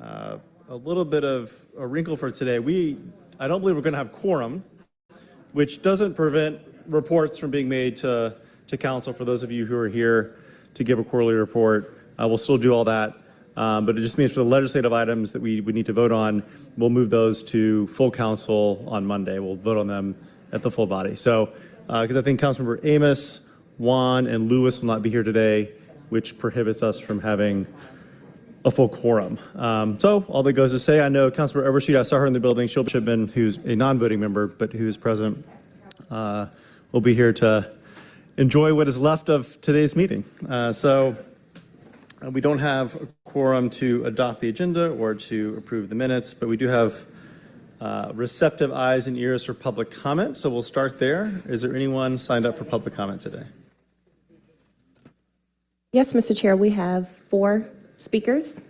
A little bit of a wrinkle for today. I don't believe we're going to have quorum, which doesn't prevent reports from being made to council for those of you who are here to give a quarterly report. We'll still do all that, but it just means for the legislative items that we would need to vote on, we'll move those to full council on Monday. We'll vote on them at the full body. So, because I think Councilmember Amos, Juan, and Lewis will not be here today, which prohibits us from having a full quorum. So all that goes to say, I know Councilmember Overshoot, I saw her in the building, Shipman, who's a non-voting member, but who is present, will be here to enjoy what is left of today's meeting. So we don't have a quorum to adopt the agenda or to approve the minutes, but we do have receptive eyes and ears for public comment. So we'll start there. Is there anyone signed up for public comment today? Yes, Mr. Chair, we have 4 speakers.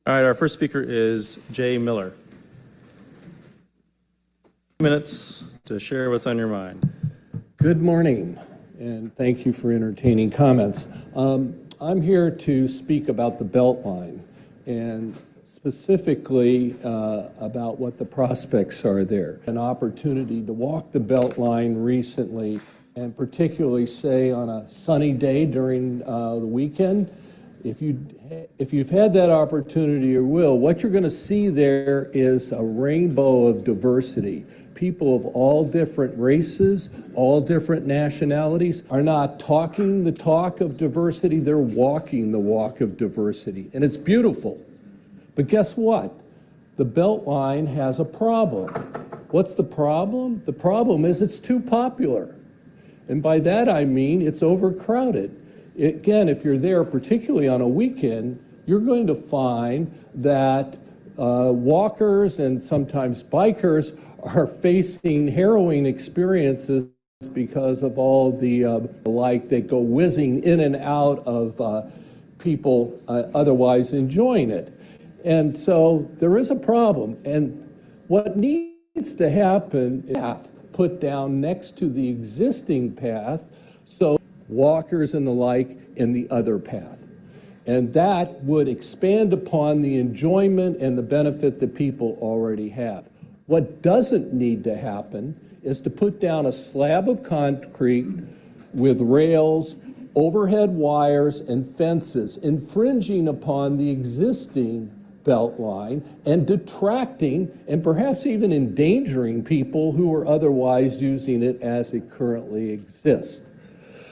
All right, our first speaker is Jay Miller. Minutes to share what's on your mind. Good morning, and thank you for entertaining comments. I'm here to speak about the Beltline, and specifically about what the prospects are there. An opportunity to walk the Beltline recently, and particularly say on a sunny day during the weekend. If you've had that opportunity or will, what you're going to see there is a rainbow of diversity. People of all different races, all different nationalities are not talking the talk of diversity, they're walking the walk of diversity. And it's beautiful. But guess what? The Beltline has a problem. What's the problem? The problem is it's too popular. And by that I mean it's overcrowded. Again, if you're there, particularly on a weekend, you're going to find that walkers and sometimes bikers are facing harrowing experiences because of all the like that go whizzing in and out of people otherwise enjoying it. And so there is a problem. And what needs to happen is put down next to the existing path so walkers and the like in the other path. And that would expand upon the enjoyment and the benefit that people already have. What doesn't need to happen is to put down a slab of concrete with rails, overhead wires, and fences, infringing upon the existing Beltline and detracting and perhaps even endangering people who are otherwise using it as it currently exists.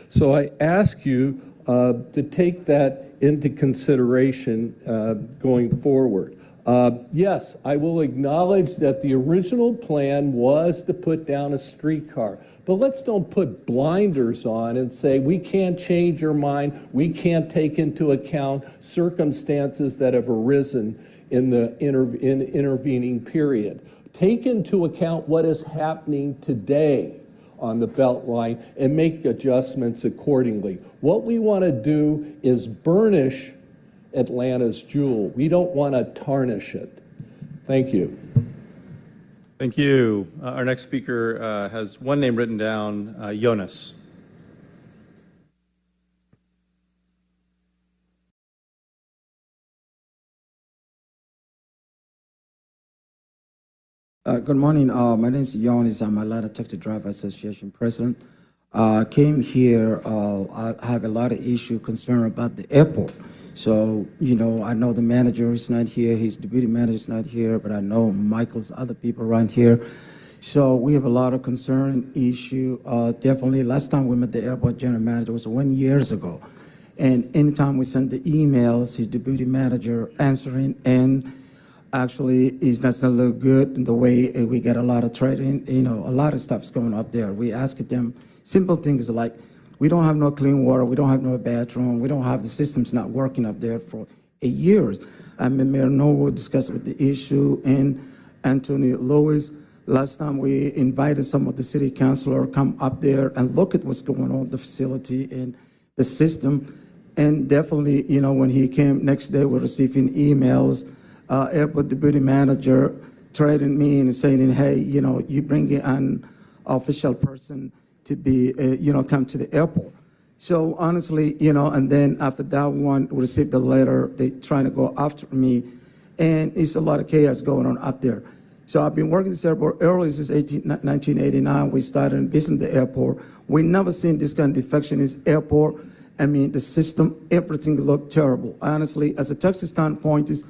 So I ask you to take that into consideration going forward. Yes, I will acknowledge that the original plan was to put down a streetcar, but let's don't put blinders on and say we can't change your mind, we can't take into account circumstances that have arisen in the intervening period. Take into account what is happening today on the Beltline and make adjustments accordingly. What we want to do is burnish Atlanta's jewel. We don't want to tarnish it. Thank you. Thank you. Our next speaker has one name written down, Jonas. Good morning. My name is Jonas. I'm Atlanta Taxi Driver Association president. Came here. I have a lot of issue concern about the airport. So, you know, I know the manager is not here, his deputy manager is not here, but I know Michael's other people around here. So we have a lot of concern issue. Definitely, last time we met the airport general manager was 1 year ago. And anytime we send the emails, his deputy manager answering, and actually it doesn't look good in the way we get a lot of trading, you know, a lot of stuff's going up there. We ask them simple things like, we don't have no clean water, we don't have no bathroom, we don't have the systems not working up there for 8 years. Mayor Norwood discussed with the issue, and Anthony Lewis. Last time we invited some of the city councilor come up there and look at what's going on with the facility and the system. And definitely, you know, when he came next day, we're receiving emails, airport deputy manager threatening me and saying, hey, you know, you bring an official person to be, you know, come to the airport. So honestly, and then after that one, we received the letter, they trying to go after me, and it's a lot of chaos going on up there. So I've been working this airport early since 1989. We started business the airport. We never seen this kind of defection in this airport. I mean, the system, everything looked terrible. Honestly, as a Texas standpoint, is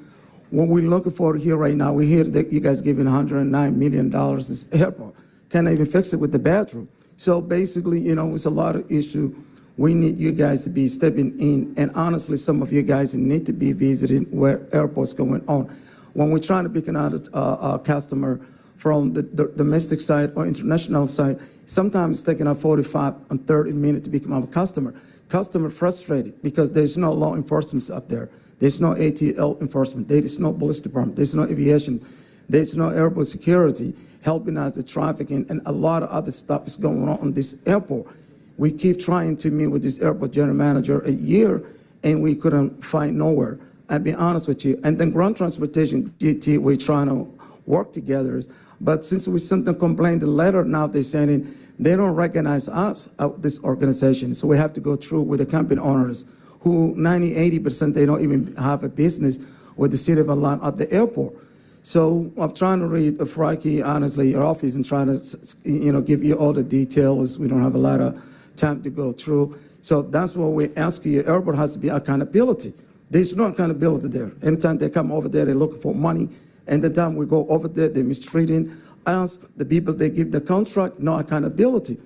what we're looking for here right now. We hear that you guys giving $109 million this airport. Can't even fix it with the bathroom. So basically, it's a lot of issue. We need you guys to be stepping in, and honestly, some of you guys need to be visiting where airport's going on. When we're trying to pick another customer from the domestic side or international side, sometimes it's taking us 45 and 30 minutes to become a customer. Customer frustrated because there's no law enforcement up there. There's no ATL enforcement. There is no police department. There's no aviation. There's no airport security helping us the trafficking, and a lot of other stuff is going on in this airport. We keep trying to meet with this airport general manager a year, and we couldn't find nowhere. I'll be honest with you. And then ground transportation, GT, we're trying to work together. But since we sent them complaint, the letter now they're sending, they don't recognize us, this organization. So we have to go through with the company owners who 90–80% they don't even have a business with the city of Atlanta at the airport. So I'm trying to read, Frankie, honestly, your office and trying to, give you all the details. We don't have a lot of time to go through. So that's what we ask you. Airport has to be accountability. There's no accountability there. Anytime they come over there, they're looking for money. And the time we go over there, they're mistreating us, the people they give the contract, no accountability.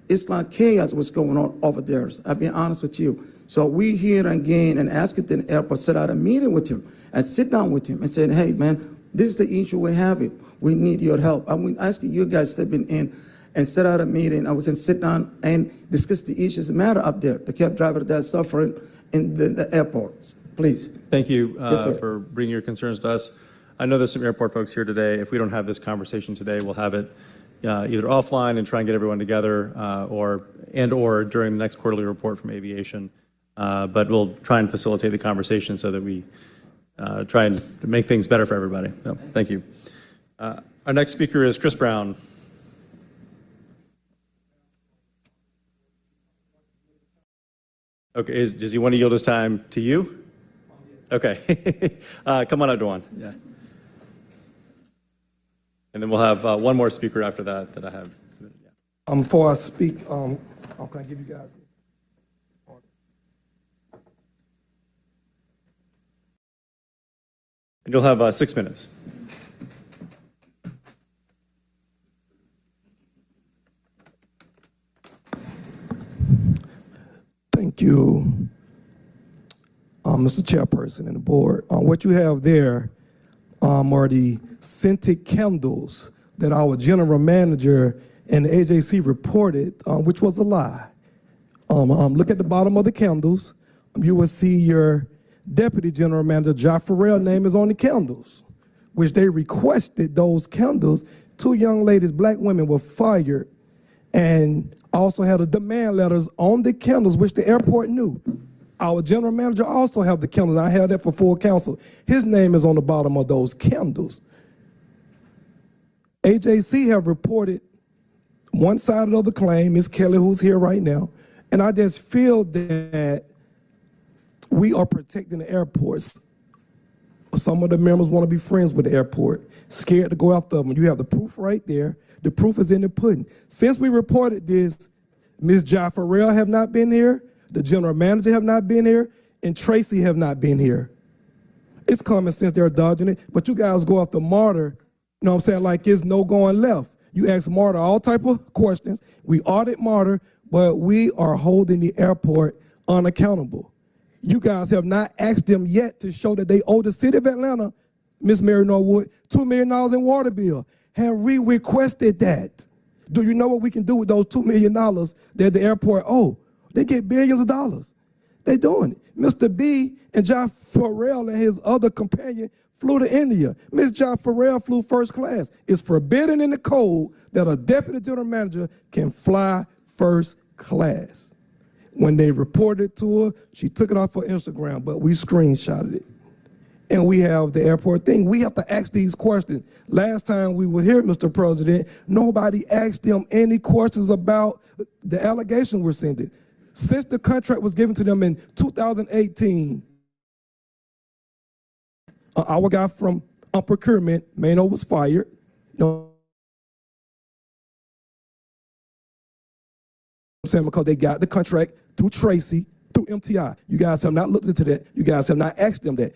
It's like chaos what's going on over there. I'll be honest with you. So we here again and ask the airport, set out a meeting with him and sit down with him and say, hey, man, this is the issue we're having. We need your help. I'm asking you guys stepping in and set out a meeting, and we can sit down and discuss the issues that matter up there. The cab driver that's suffering in the airports. Please. Thank you Yes, sir. for bringing your concerns to us. I know there's some airport folks here today. If we don't have this conversation today, we'll have it either offline and try and get everyone together or during the next quarterly report from aviation. But we'll try and facilitate the conversation so that we try and make things better for everybody. So, thank you. Our next speaker is Chris Brown. Okay, does he want to yield his time to you? Okay. Come on up, Dewan. Yeah. And then we'll have one more speaker after that I have. Yeah. Before I speak, how can I give you guys? And you'll have 6 minutes. Thank you, Mr. Chairperson and the board. What you have there are the scented candles that our general manager and the AJC reported, which was a lie. Look at the bottom of the candles. You will see your deputy general manager, Josh Farrell's name is on the candles, which they requested those candles. 2 young ladies, black women, were fired and also had a demand letters on the candles, which the airport knew. Our general manager also have the candles. I have that for full counsel. His name is on the bottom of those candles. AJC have reported one side of the claim, Ms. Kelly, who's here right now, and I just feel that we are protecting the airports. Some of the members want to be friends with the airport, scared to go after them. You have the proof right there. The proof is in the pudding. Since we reported this, Ms. Josh Farrell have not been here, the general manager have not been here, and Tracy have not been here. It's common sense they're dodging it, but you guys go after MARTA, you know what I'm saying, like it's no going left. You ask MARTA all type of questions. We audit MARTA, but we are holding the airport unaccountable. You guys have not asked them yet to show that they owe the city of Atlanta, Ms. Mary Norwood, $2 million in water bill. Have we requested that? Do you know what we can do with those $2 million that the airport owe? They get billions of dollars. They're doing it. Mr. B and John Farrell and his other companion flew to India. Ms. John Farrell flew first class. It's forbidden in the code that a deputy general manager can fly first class. When they reported to her, she took it off her Instagram, but we screenshotted it. And we have the airport thing. We have to ask these questions. Last time we were here, Mr. President, nobody asked them any questions about the allegation we're sending. Since the contract was given to them in 2018, our guy from procurement, Mano, was fired. No, I'm saying because they got the contract through Tracy, through MTI. You guys have not looked into that. You guys have not asked them that.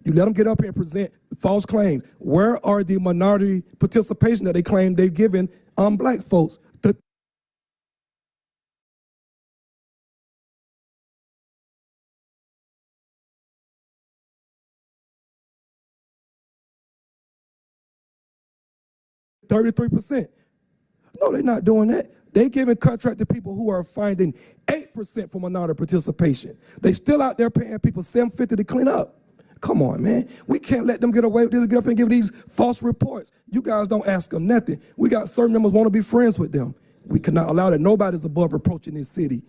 You let them get up here and present false claims. Where are the minority participation that they claim they've given black folks? The 33%. No, they're not doing that. They giving contract to people who are finding 8% for minority participation. They still out there paying people $750 to clean up. Come on, man. We can't let them get away with this, get up and give these false reports. You guys don't ask them nothing. We got certain members want to be friends with them. We cannot allow that. Nobody's above reproach in this city.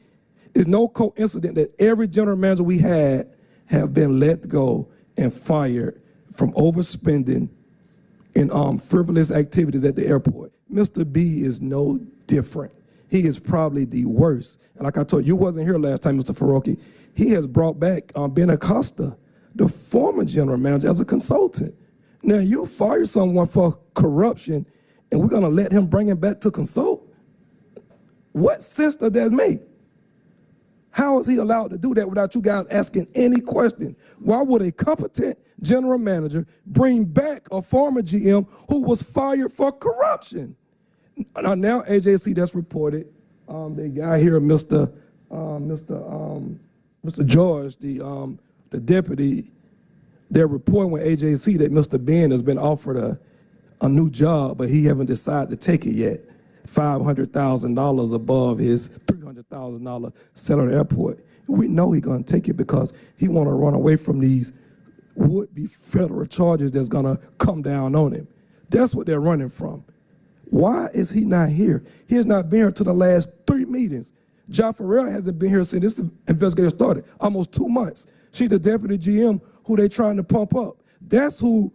It's no coincidence that every general manager we had have been let go and fired from overspending in frivolous activities at the airport. Mr. B is no different. He is probably the worst. And like I told you, wasn't here last time, Mr. Faroki. He has brought back Ben Acosta, the former general manager, as a consultant. Now, you fire someone for corruption, and we're going to let him bring him back to consult? What sense does that make? How is he allowed to do that without you guys asking any question? Why would a competent general manager bring back a former GM who was fired for corruption? Now AJC, that's reported. The guy here, Mr. George, the deputy, they're reporting with AJC that Mr. Ben has been offered a new job, but he haven't decided to take it yet. $500,000 above his $300,000 salary at the airport. We know he's gonna take it because he wanna run away from these would-be federal charges that's gonna come down on him. That's what they're running from. Why is he not here? He has not been here to the last 3 meetings. Jaffarel hasn't been here since this investigation started, almost 2 months. She's the deputy GM who they trying to pump up. That's who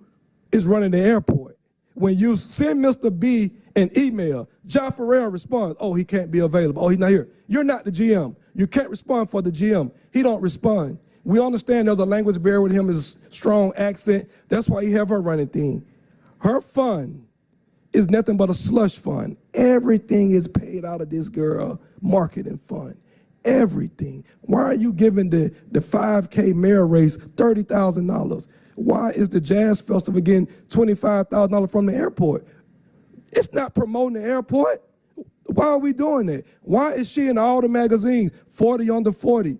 is running the airport. When you send Mr. B an email, Jaffarel responds, oh, he can't be available. Oh, he's not here. You're not the GM. You can't respond for the GM. He don't respond. We understand there's a language barrier with him, his strong accent. That's why he have her running thing. Her fund is nothing but a slush fund. Everything is paid out of this girl marketing fund. Everything. Why are you giving the 5K mayor race $30,000? Why is the Jazz Festival getting $25,000 from the airport? It's not promoting the airport. Why are we doing that? Why is she in all the magazines, 40 under 40?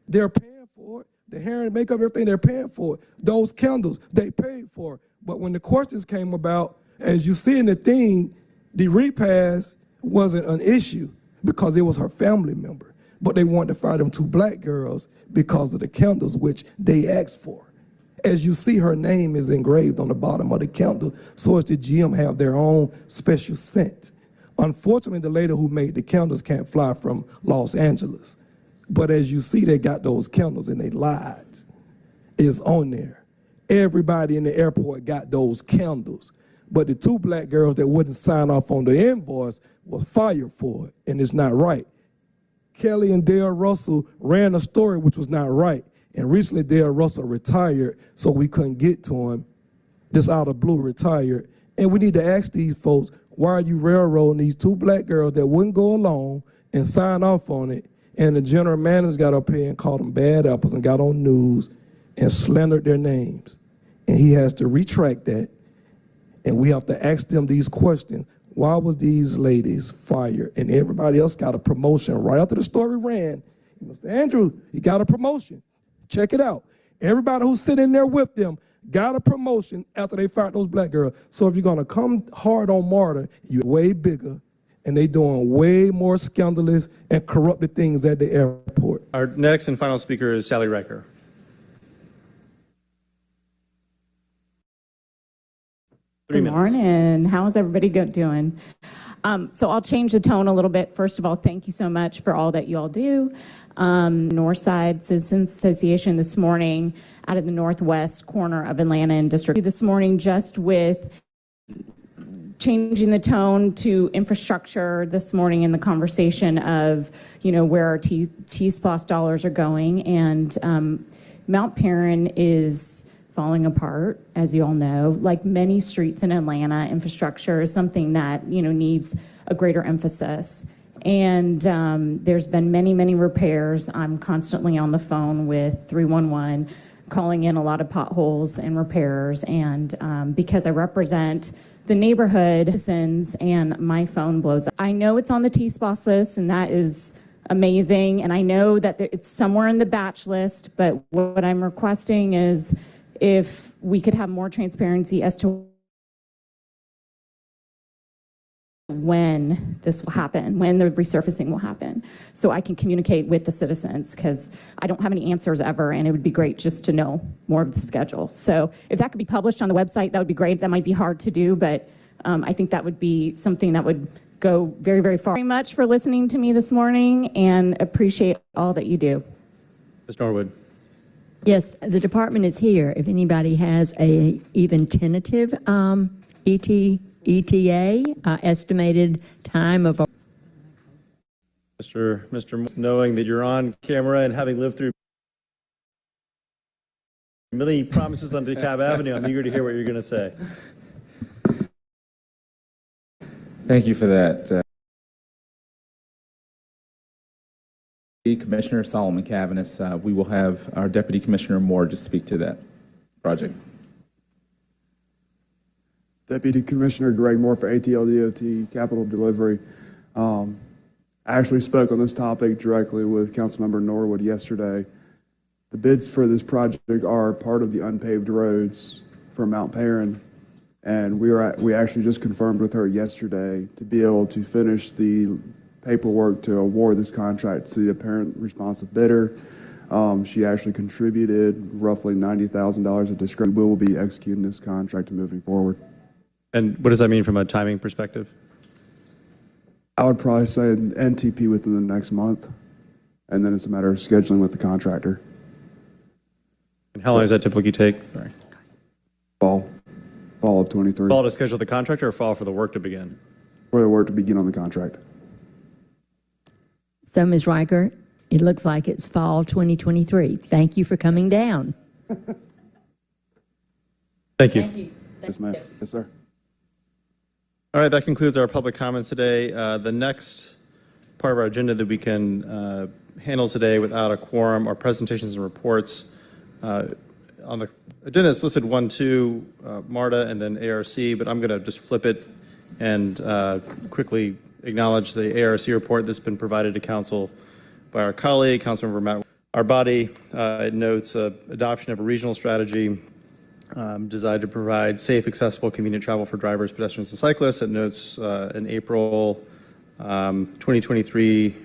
They're paying for it. The hair and makeup, everything, they're paying for it. Those candles, they paid for it. But when the questions came about, as you see in the thing, the repass wasn't an issue because it was her family member. But they wanted to fire them 2 black girls because of the candles, which they asked for. As you see, her name is engraved on the bottom of the candle, so as the GM have their own special scent. Unfortunately, the lady who made the candles can't fly from Los Angeles. But as you see, they got those candles and they lied. It's on there. Everybody in the airport got those candles. But the 2 black girls that wouldn't sign off on the invoice was fired for it, and it's not right. Kelly and Dale Russell ran a story which was not right. And recently, Dale Russell retired, so we couldn't get to him. This out of blue retired. And we need to ask these folks, why are you railroading these 2 black girls that wouldn't go along and sign off on it? And the general manager got up here and called them bad apples and got on news and slandered their names. And he has to retract that. And we have to ask them these questions. Why was these ladies fired? And everybody else got a promotion right after the story ran. Mr. Andrew, he got a promotion. Check it out. Everybody who's sitting there with them got a promotion after they fired those black girls. So if you're gonna come hard on MARTA, you're way bigger, and they doing way more scandalous and corrupted things at the airport. Our next and final speaker is Sally Riker. Good morning. How's everybody doing? So I'll change the tone a little bit. First of all, thank you so much for all that you all do. Northside Citizens Association this morning out of the northwest corner of Atlanta and District this morning just with changing the tone to infrastructure this morning in the conversation of, where our T-SPOS dollars are going. And Mount Perrin is falling apart, as you all know. Like many streets in Atlanta, infrastructure is something that, needs a greater emphasis. And there's been many, many repairs. I'm constantly on the phone with 311, calling in a lot of potholes and repairs. And because I represent the neighborhood citizens and my phone blows up. I know it's on the T-SPOS list, and that is amazing. And I know that it's somewhere in the batch list, but what I'm requesting is if we could have more transparency as to when this will happen, when the resurfacing will happen, so I can communicate with the citizens, because I don't have any answers ever, and it would be great just to know more of the schedule. So if that could be published on the website, that would be great. That might be hard to do, but I think that would be something that would go very, very far. Thank you very much for listening to me this morning, and appreciate all that you do. Ms. Norwood. Yes, the department is here. If anybody has a even tentative ETA estimated time of. Mr. Knowing that you're on camera and having lived through many promises on DeKalb Avenue, I'm eager to hear what you're going to say. Thank you for that. Commissioner Solomon Cavanis, we will have our Deputy Commissioner Moore to speak to that project. Deputy Commissioner Greg Moore for ATL-DOT Capital Delivery. I actually spoke on this topic directly with Councilmember Norwood yesterday. The bids for this project are part of the unpaved roads for Mount Perrin, and we actually just confirmed with her yesterday to be able to finish the paperwork to award this contract to the apparent responsive bidder. She actually contributed roughly $90,000 of discretion. We will be executing this contract and moving forward. And what does that mean from a timing perspective? I would probably say an NTP within the next month, and then it's a matter of scheduling with the contractor. And how long does that typically take? Sorry. Fall of 23. Fall to schedule the contractor, or fall for the work to begin? For the work to begin on the contract. So, Ms. Riker, it looks like it's fall 2023. Thank you for coming down. Thank you. Yes, ma'am. Yes, sir. All right, that concludes our public comments today. The next part of our agenda that we can handle today without a quorum are presentations and reports. On the agenda, it's listed 1, 2, MARTA, and then ARC, but I'm going to just flip it and quickly acknowledge the ARC report that's been provided to council by our colleague, Councilmember Matt. Our body it notes adoption of a regional strategy designed to provide safe, accessible, convenient travel for drivers, pedestrians, and cyclists. It notes in April 2023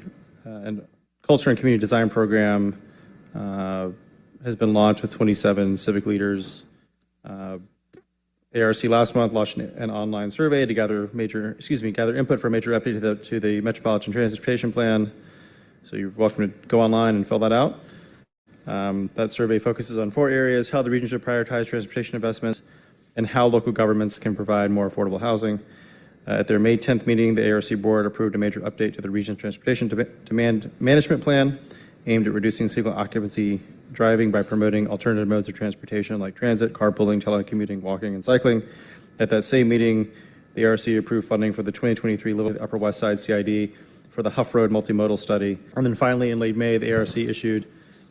and Culture and Community Design Program has been launched with 27 civic leaders. ARC last month launched an online survey to gather input for a major update to the Metropolitan Transportation Plan. So you're welcome to go online and fill that out. That survey focuses on 4 areas: how the region should prioritize transportation investments, and how local governments can provide more affordable housing. At their May 10th meeting, the ARC board approved a major update to the region's transportation demand management plan aimed at reducing single occupancy driving by promoting alternative modes of transportation like transit, carpooling, telecommuting, walking, and cycling. At that same meeting, the ARC approved funding for the 2023 Little Upper West Side CID for the Huff Road multimodal study. And then finally, in late May, the ARC issued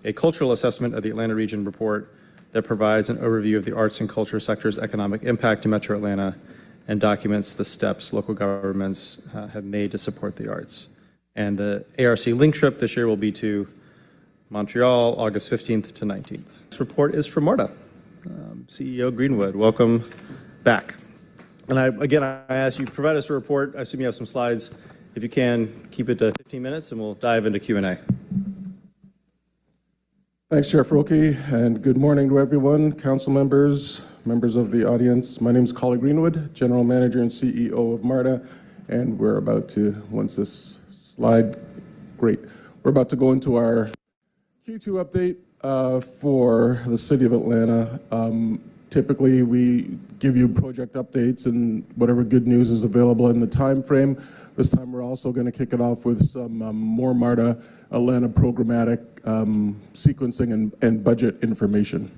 a cultural assessment of the Atlanta region report that provides an overview of the arts and culture sector's economic impact to Metro Atlanta and documents the steps local governments have made to support the arts. And the ARC link trip this year will be to Montreal, August 15th to 19th. This report is from MARTA. CEO Greenwood, welcome back. And I ask you, provide us a report. I assume you have some slides. If you can, keep it to 15 minutes and we'll dive into Q&A. Thanks, Chair Frohlke, and good morning to everyone, council members, members of the audience. My name is Colin Greenwood, General Manager and CEO of MARTA, and we're about to, once this slide, great. We're about to go into our Q2 update for the City of Atlanta. typically we give you project updates and whatever good news is available in the time frame. This time we're also going to kick it off with some more MARTA Atlanta programmatic sequencing and budget information.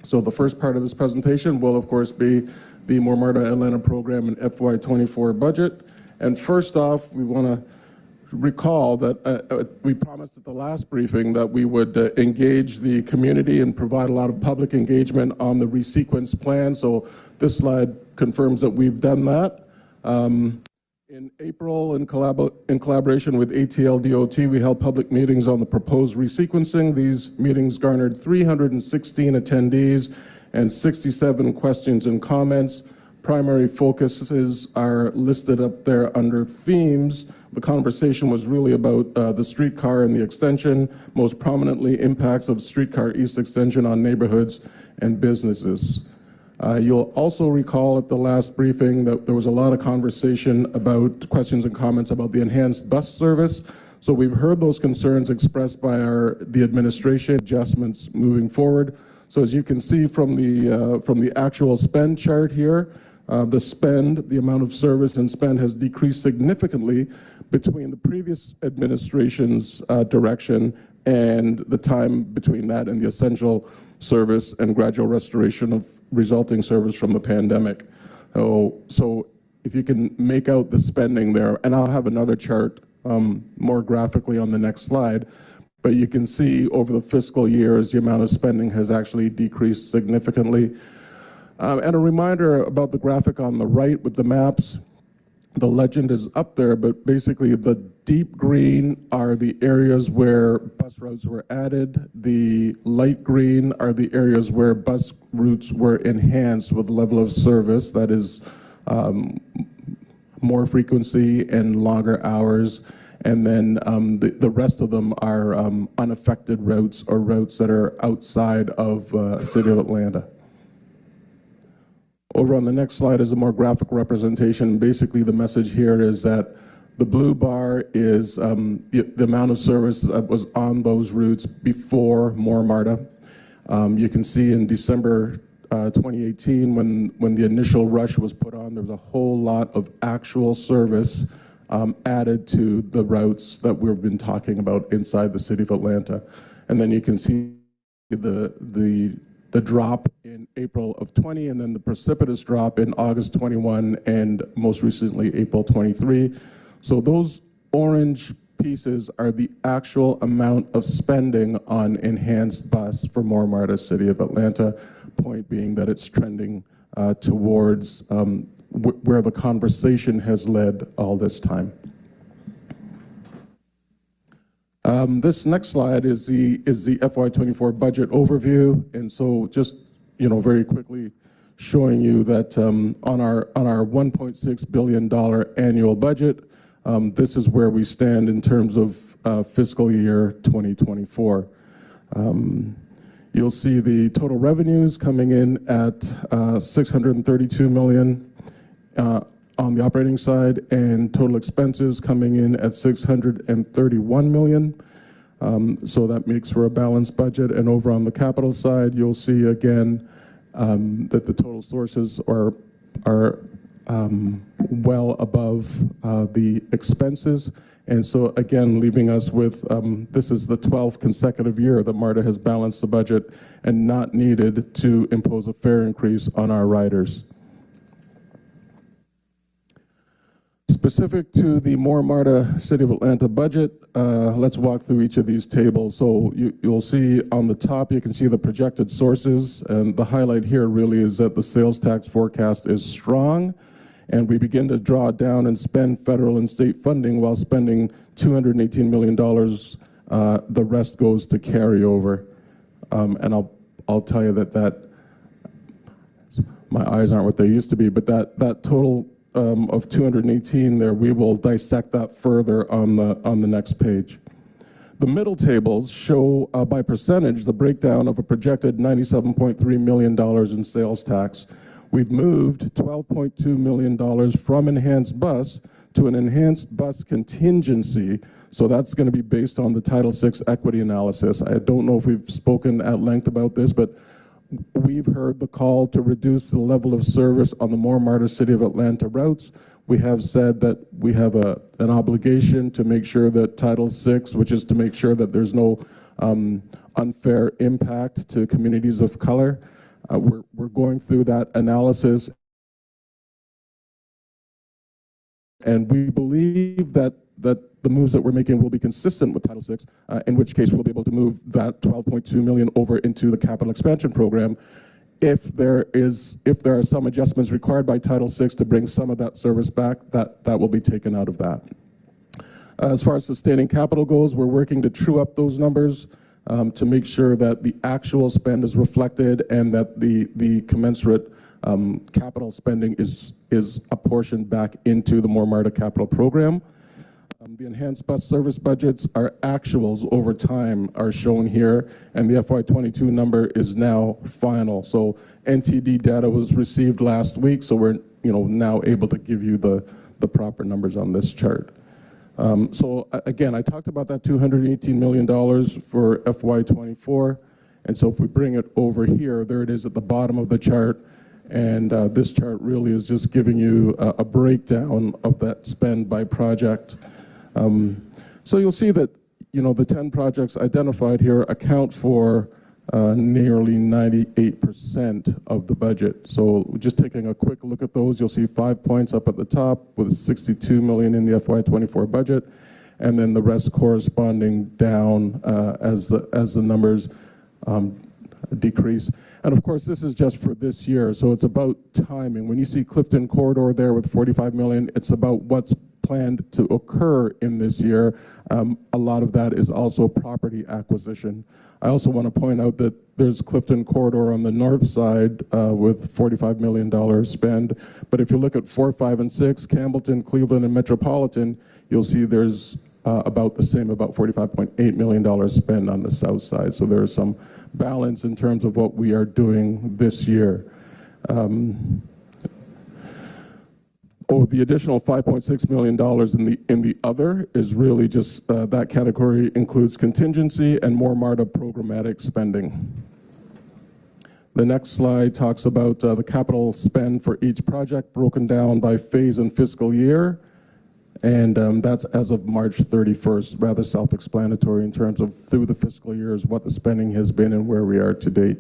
So the first part of this presentation will, of course, be the More MARTA Atlanta program and FY24 budget. And first off, we want to recall that we promised at the last briefing that we would engage the community and provide a lot of public engagement on the resequence plan. So this slide confirms that we've done that. In April, in collaboration with ATL DOT, we held public meetings on the proposed resequencing. These meetings garnered 316 attendees and 67 questions and comments. Primary focuses are listed up there under themes. The conversation was really about the streetcar and the extension, most prominently impacts of streetcar east extension on neighborhoods and businesses. You'll also recall at the last briefing that there was a lot of conversation about questions and comments about the enhanced bus service. So we've heard those concerns expressed by the administration, adjustments moving forward. So as you can see from the actual spend chart here, the amount of service and spend has decreased significantly between the previous administration's direction and the time between that and the essential service and gradual restoration of resulting service from the pandemic. So if you can make out the spending there, and I'll have another chart more graphically on the next slide, but you can see over the fiscal years, the amount of spending has actually decreased significantly. And a reminder about the graphic on the right with the maps. The legend is up there, but basically the deep green are the areas where bus routes were added. The light green are the areas where bus routes were enhanced with level of service, that is more frequency and longer hours. And then the rest of them are unaffected routes or routes that are outside of City of Atlanta. Over on the next slide is a more graphic representation. Basically, the message here is that the blue bar is the amount of service that was on those routes before More MARTA. You can see in December 2018, when the initial rush was put on, there was a whole lot of actual service added to the routes that we've been talking about inside the City of Atlanta. And then you can see the drop in April of 20, and then the precipitous drop in August 21, and most recently April 23. So those orange pieces are the actual amount of spending on enhanced bus for More MARTA City of Atlanta. Point being that it's trending towards where the conversation has led all this time. This next slide is the FY24 budget overview, and so just very quickly showing you that on our $1.6 billion annual budget, this is where we stand in terms of fiscal year 2024. You'll see the total revenues coming in at $632 million on the operating side, and total expenses coming in at $631 million. So that makes for a balanced budget. And over on the capital side, you'll see again that the total sources are well above the expenses. And so again, leaving us with, this is the 12th consecutive year that MARTA has balanced the budget and not needed to impose a fare increase on our riders. Specific to the More MARTA City of Atlanta budget, let's walk through each of these tables. So you'll see on the top, you can see the projected sources, and the highlight here really is that the sales tax forecast is strong, and we begin to draw down and spend federal and state funding while spending $218 million. The rest goes to carryover, and I'll tell you that my eyes aren't what they used to be, but that total of 218 there, we will dissect that further on the next page. The middle tables show by percentage the breakdown of a projected $97.3 million in sales tax. We've moved $12.2 million from enhanced bus to an enhanced bus contingency. So that's going to be based on the Title VI equity analysis. I don't know if we've spoken at length about this, but we've heard the call to reduce the level of service on the more MARTA City of Atlanta routes. We have said that we have an obligation to make sure that Title VI, which is to make sure that there's no unfair impact to communities of color. We're going through that analysis, and we believe that the moves that we're making will be consistent with Title VI, in which case we'll be able to move that $12.2 million over into the capital expansion program. If there are some adjustments required by Title VI to bring some of that service back, that will be taken out of that. As far as sustaining capital goes, we're working to true up those numbers to make sure that the actual spend is reflected and that the commensurate capital spending is apportioned back into the more MARTA capital program. The enhanced bus service budgets, our actuals over time are shown here, and the FY22 number is now final. So NTD data was received last week, so we're now able to give you the proper numbers on this chart. So again, I talked about that $218 million for FY24, and so if we bring it over here, there it is at the bottom of the chart, and this chart really is just giving you a breakdown of that spend by project. So you'll see that, the 10 projects identified here account for nearly 98% of the budget. So just taking a quick look at those, you'll see 5 points up at the top with $62 million in the FY24 budget, and then the rest corresponding down as the numbers decrease. And of course, this is just for this year, so it's about timing. When you see Clifton Corridor there with $45 million, it's about what's planned to occur in this year. A lot of that is also property acquisition. I also want to point out that there's Clifton Corridor on the north side with $45 million spend. But if you look at 4, 5, and 6, Campbellton, Cleveland, and Metropolitan, you'll see there's about the same, about $45.8 million spend on the south side. So there's some balance in terms of what we are doing this year. The additional $5.6 million in the other is really just that category includes contingency and more MARTA programmatic spending. The next slide talks about the capital spend for each project broken down by phase and fiscal year. And that's as of March 31st, rather self-explanatory in terms of through the fiscal years, what the spending has been and where we are to date.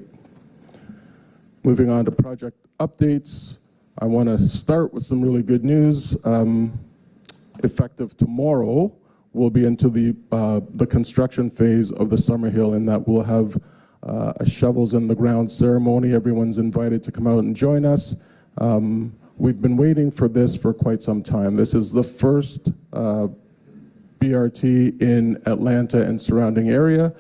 Moving on to project updates. I want to start with some really good news. Effective tomorrow, we'll be into the construction phase of the Summerhill, and that we'll have a shovels in the ground ceremony. Everyone's invited to come out and join us. We've been waiting for this for quite some time. This is the first BRT in Atlanta and surrounding area,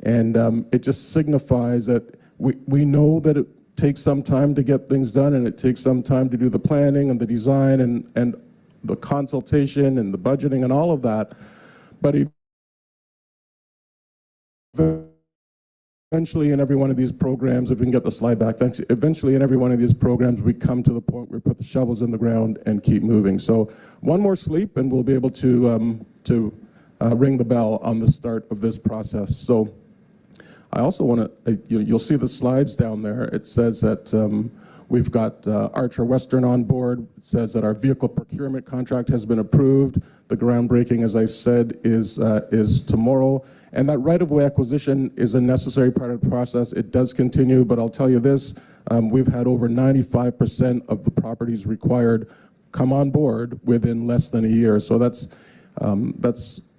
and it just signifies that we know that it takes some time to get things done, and it takes some time to do the planning and the design and the consultation and the budgeting and all of that. But eventually in every one of these programs, if we can get the slide back, thanks. Eventually in every one of these programs, we come to the point where we put the shovels in the ground and keep moving. So one more sleep and we'll be able to ring the bell on the start of this process. So I also want to, you'll see the slides down there. It says that we've got Archer Western on board. It says that our vehicle procurement contract has been approved. The groundbreaking, as I said, is tomorrow. And that right-of-way acquisition is a necessary part of the process. It does continue, but I'll tell you this, we've had over 95% of the properties required come on board within less than a year. So that's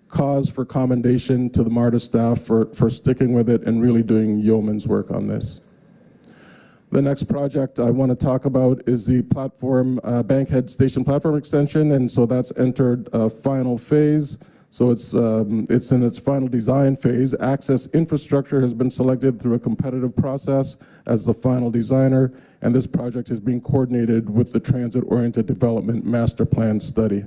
cause for commendation to the MARTA staff for sticking with it and really doing yeoman's work on this. The next project I want to talk about is the platform, Bankhead Station platform extension, and so that's entered final phase. So it's in its final design phase. Access Infrastructure has been selected through a competitive process as the final designer, and this project is being coordinated with the Transit-Oriented Development Master Plan Study.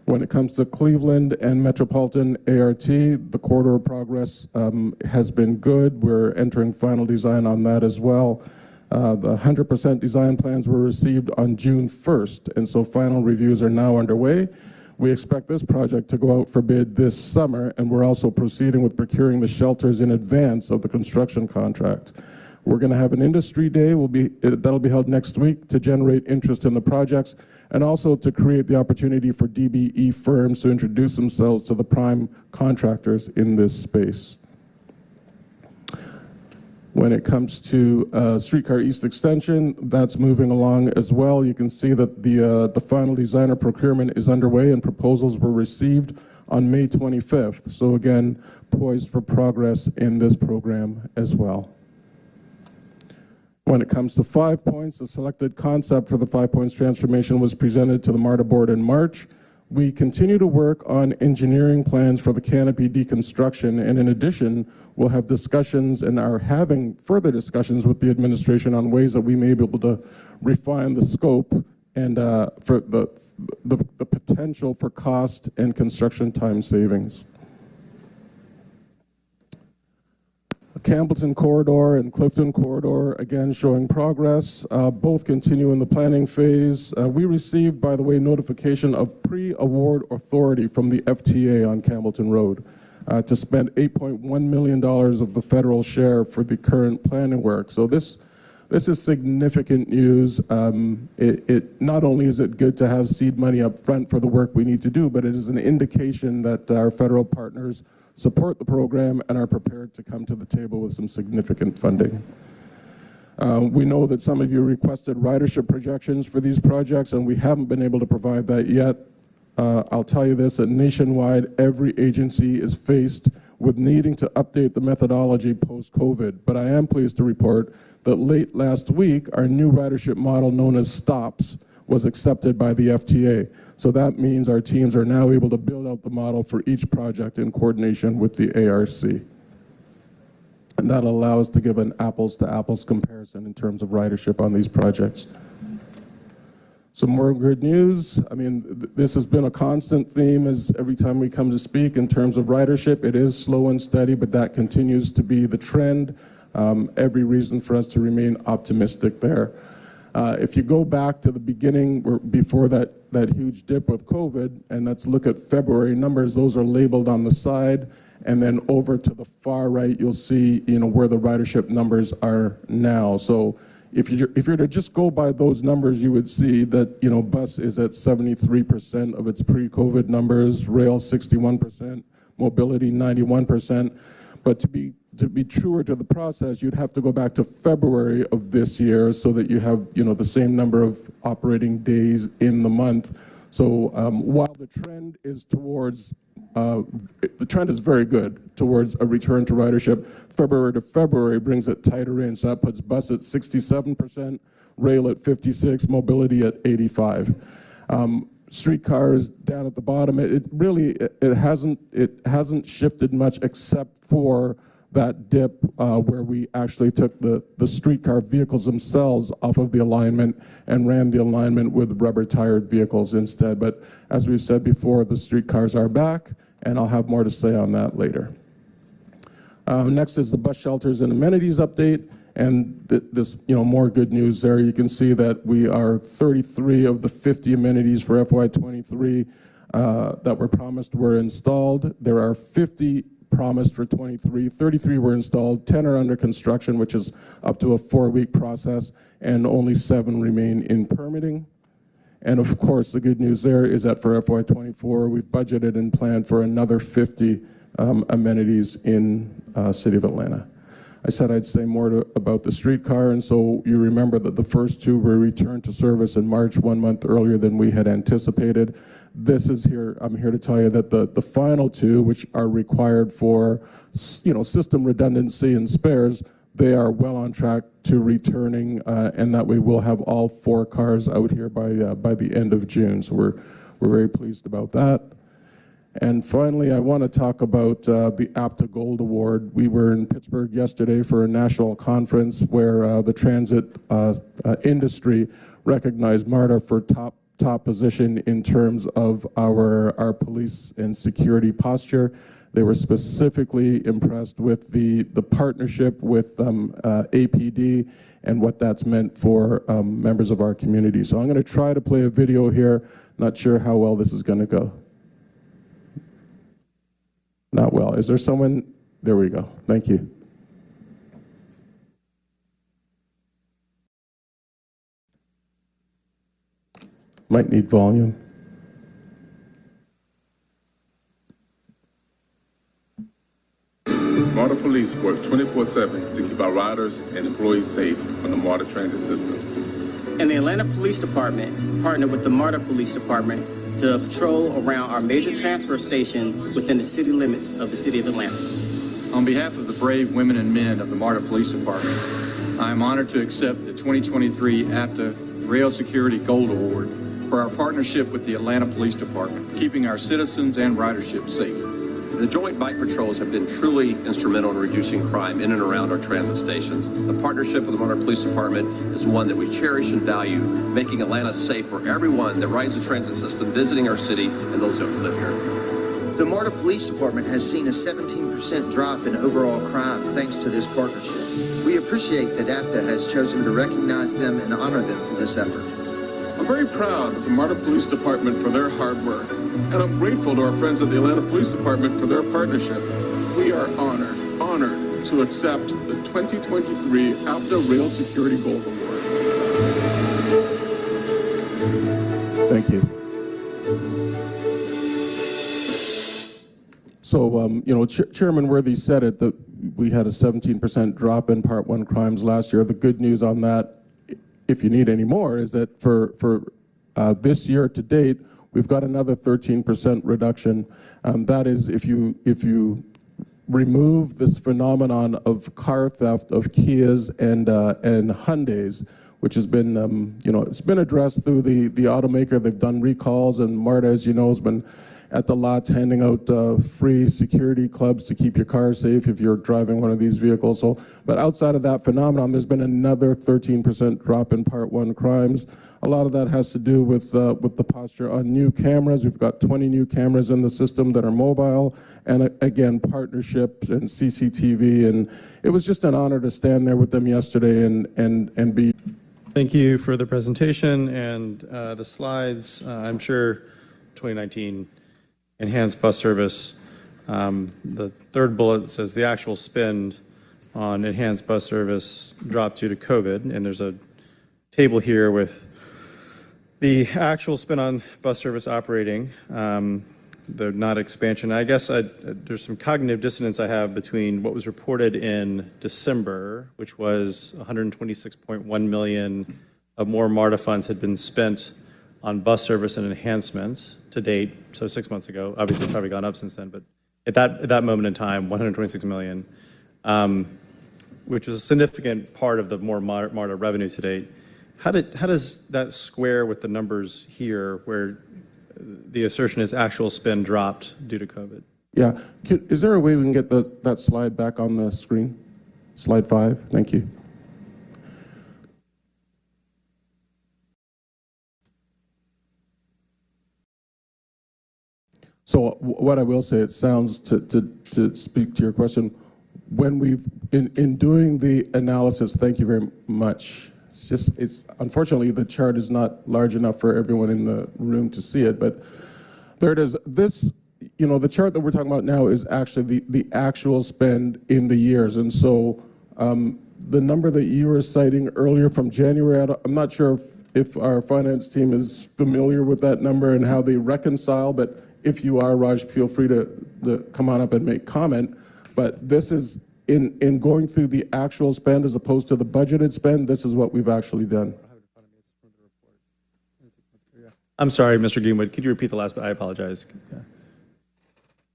When it comes to Cleveland and Metropolitan ART, the corridor progress has been good. We're entering final design on that as well. The 100% design plans were received on June 1st, and so final reviews are now underway. We expect this project to go out for bid this summer, and we're also proceeding with procuring the shelters in advance of the construction contract. We're going to have an industry day that'll be held next week to generate interest in the projects and also to create the opportunity for DBE firms to introduce themselves to the prime contractors in this space. When it comes to Streetcar East Extension, that's moving along as well. You can see that the final designer procurement is underway and proposals were received on May 25th. So again, poised for progress in this program as well. When it comes to 5 Points, the selected concept for the 5 Points transformation was presented to the MARTA board in March. We continue to work on engineering plans for the canopy deconstruction, and in addition, we'll have discussions and are having further discussions with the administration on ways that we may be able to refine the scope and for the potential for cost and construction time savings. Campbellton Corridor and Clifton Corridor, again, showing progress. Both continue in the planning phase. We received, by the way, notification of pre-award authority from the FTA on Campbellton Road to spend $8.1 million of the federal share for the current planning work. So this is significant news. Not only is it good to have seed money up front for the work we need to do, but it is an indication that our federal partners support the program and are prepared to come to the table with some significant funding. We know that some of you requested ridership projections for these projects, and we haven't been able to provide that yet. I'll tell you this, that nationwide, every agency is faced with needing to update the methodology post-COVID. But I am pleased to report that late last week, our new ridership model known as STOPS was accepted by the FTA. So that means our teams are now able to build out the model for each project in coordination with the ARC. And that allows to give an apples-to-apples comparison in terms of ridership on these projects. Some more good news. I mean, this has been a constant theme as every time we come to speak in terms of ridership. It is slow and steady, but that continues to be the trend. Every reason for us to remain optimistic there. If you go back to the beginning, before that huge dip with COVID, and let's look at February numbers, those are labeled on the side, and then over to the far right, you'll see, where the ridership numbers are now. So if you're to just go by those numbers, you would see that, bus is at 73% of its pre-COVID numbers, rail 61%, mobility 91%, but to be truer to the process, you'd have to go back to February of this year so that you have, the same number of operating days in the month. So while the trend is towards, the trend is very good towards a return to ridership, February to February brings it tighter in. So that puts bus at 67%, rail at 56%, mobility at 85%. Streetcars down at the bottom. It hasn't shifted much except for that dip where we actually took the streetcar vehicles themselves off of the alignment and ran the alignment with rubber-tired vehicles instead. But as we've said before, the streetcars are back, and I'll have more to say on that later. Next is the bus shelters and amenities update, and this, more good news there. You can see that we are 33 of the 50 amenities for FY23 that were promised were installed. There are 50 promised for 23, 33 were installed, 10 are under construction, which is up to a 4-week process, and only 7 remain in permitting. And of course, the good news there is that for FY24, we've budgeted and planned for another 50 amenities in City of Atlanta. I said I'd say more about the streetcar, and so you remember that the first 2 were returned to service in March, 1 month earlier than we had anticipated. I'm here to tell you that the final 2, which are required for, system redundancy and spares, they are well on track to returning, and that we will have all 4 cars out here by the end of June. So we're very pleased about that. And finally, I want to talk about the APTA Gold Award. We were in Pittsburgh yesterday for a national conference where the transit industry recognized MARTA for top position in terms of our police and security posture. They were specifically impressed with the partnership with APD and what that's meant for members of our community. So I'm going to try to play a video here. Not sure how well this is going to go. Not well. Is there someone? There we go. Thank you. Might need volume. MARTA Police work 24/7 to keep our riders and employees safe on the MARTA transit system. And the Atlanta Police Department partnered with the MARTA Police Department to patrol around our major transfer stations within the city limits of the city of Atlanta. On behalf of the brave women and men of the MARTA Police Department, I am honored to accept the 2023 APTA Rail Security Gold Award for our partnership with the Atlanta Police Department, keeping our citizens and ridership safe. The joint bike patrols have been truly instrumental in reducing crime in and around our transit stations. The partnership with the MARTA Police Department is one that we cherish and value, making Atlanta safe for everyone that rides the transit system, visiting our city, and those who live here. The MARTA Police Department has seen a 17% drop in overall crime thanks to this partnership. We appreciate that APTA has chosen to recognize them and honor them for this effort. I'm very proud of the MARTA Police Department for their hard work, and I'm grateful to our friends at the Atlanta Police Department for their partnership. We are honored to accept the 2023 APTA Rail Security Gold Award. Thank you. So, Chairman Worthy said it, that we had a 17% drop in Part 1 crimes last year. The good news on that, if you need any more, is that for this year to date, we've got another 13% reduction. That is if you remove this phenomenon of car theft of Kias and Hyundais, which has been, it's been addressed through the automaker. They've done recalls, and MARTA, as you know, has been at the lots handing out free security clubs to keep your car safe if you're driving one of these vehicles. So, but outside of that phenomenon, there's been another 13% drop in Part 1 crimes. A lot of that has to do with the posture on new cameras. We've got 20 new cameras in the system that are mobile, and again, partnerships and CCTV. And it was just an honor to stand there with them yesterday and be. Thank you for the presentation and the slides. I'm sure 2019 enhanced bus service. The third bullet says the actual spend on enhanced bus service dropped due to COVID, and there's a table here with the actual spend on bus service operating, the not expansion. I guess there's some cognitive dissonance I have between what was reported in December, which was 126.1 million of more MARTA funds had been spent on bus service and enhancements to date, so 6 months ago. Obviously, it's probably gone up since then, but at that moment in time, 126 million, which was a significant part of the more MARTA revenue to date. How does that square with the numbers here, where the assertion is actual spend dropped due to COVID? Yeah, is there a way we can get that slide back on the screen? Slide 5, thank you. So what I will say, it sounds, to speak to your question, when in doing the analysis, thank you very much. It's unfortunately, the chart is not large enough for everyone in the room to see it, but there it is. This, the chart that we're talking about now is actually the actual spend in the years. And so the number that you were citing earlier from January, I'm not sure if our finance team is familiar with that number and how they reconcile, but if you are, Raj, feel free to come on up and make comment. But this is, in going through the actual spend as opposed to the budgeted spend, this is what we've actually done. I'm sorry, Mr. Greenwood, could you repeat the last bit? I apologize.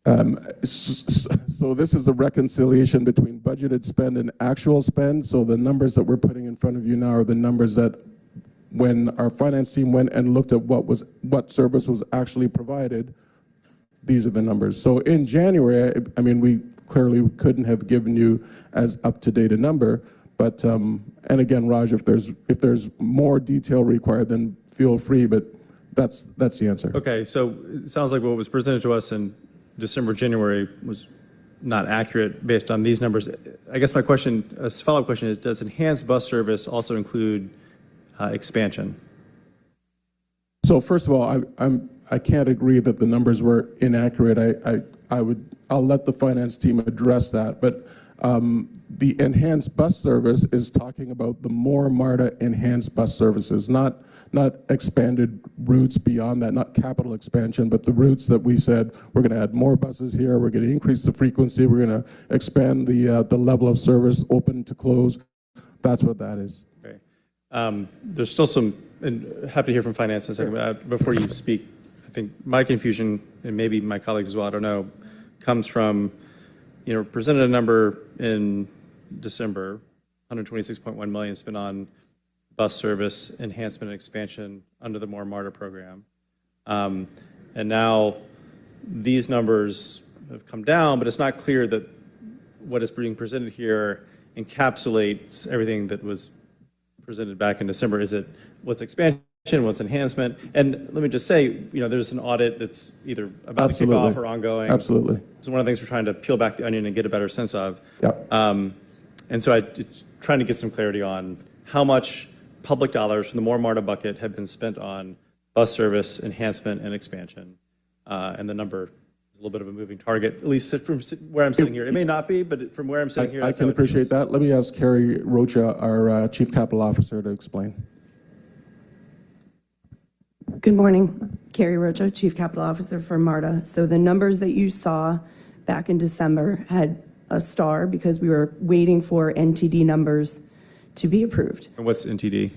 Yeah. So this is the reconciliation between budgeted spend and actual spend. So the numbers that we're putting in front of you now are the numbers that when our finance team went and looked at what service was actually provided, these are the numbers. So in January, I mean, we clearly couldn't have given you as up-to-date a number, but, and again, Raj, if there's more detail required, then feel free, but that's the answer. Okay, so it sounds like what was presented to us in December, January was not accurate based on these numbers. I guess my question, a follow-up question is, does enhanced bus service also include expansion? So first of all, I can't agree that the numbers were inaccurate. I'll let the finance team address that, but the enhanced bus service is talking about the more MARTA enhanced bus services, not expanded routes beyond that, not capital expansion, but the routes that we said we're going to add more buses here, we're going to increase the frequency, we're going to expand the level of service, open to close. That's what that is. Okay. There's still some, and happy to hear from finance in a second, but before you speak, I think my confusion, and maybe my colleagues as well, I don't know, comes from, presented a number in December, 126.1 million spent on bus service enhancement and expansion under the More MARTA program. And now these numbers have come down, but it's not clear that what is being presented here encapsulates everything that was presented back in December. Is it what's expansion, what's enhancement? And let me just say, there's an audit that's either about to kick off or ongoing. Absolutely. It's one of the things we're trying to peel back the onion and get a better sense of. Yep. And so I'm trying to get some clarity on how much public dollars from the More MARTA bucket have been spent on bus service enhancement and expansion. And the number is a little bit of a moving target, at least from where I'm sitting here. It may not be, but from where I'm sitting here. I can appreciate that. Let me ask Carrie Rocha, our Chief Capital Officer, to explain. Good morning. Carrie Rocha, Chief Capital Officer for MARTA. So the numbers that you saw back in December had a star because we were waiting for NTD numbers to be approved. And what's NTD?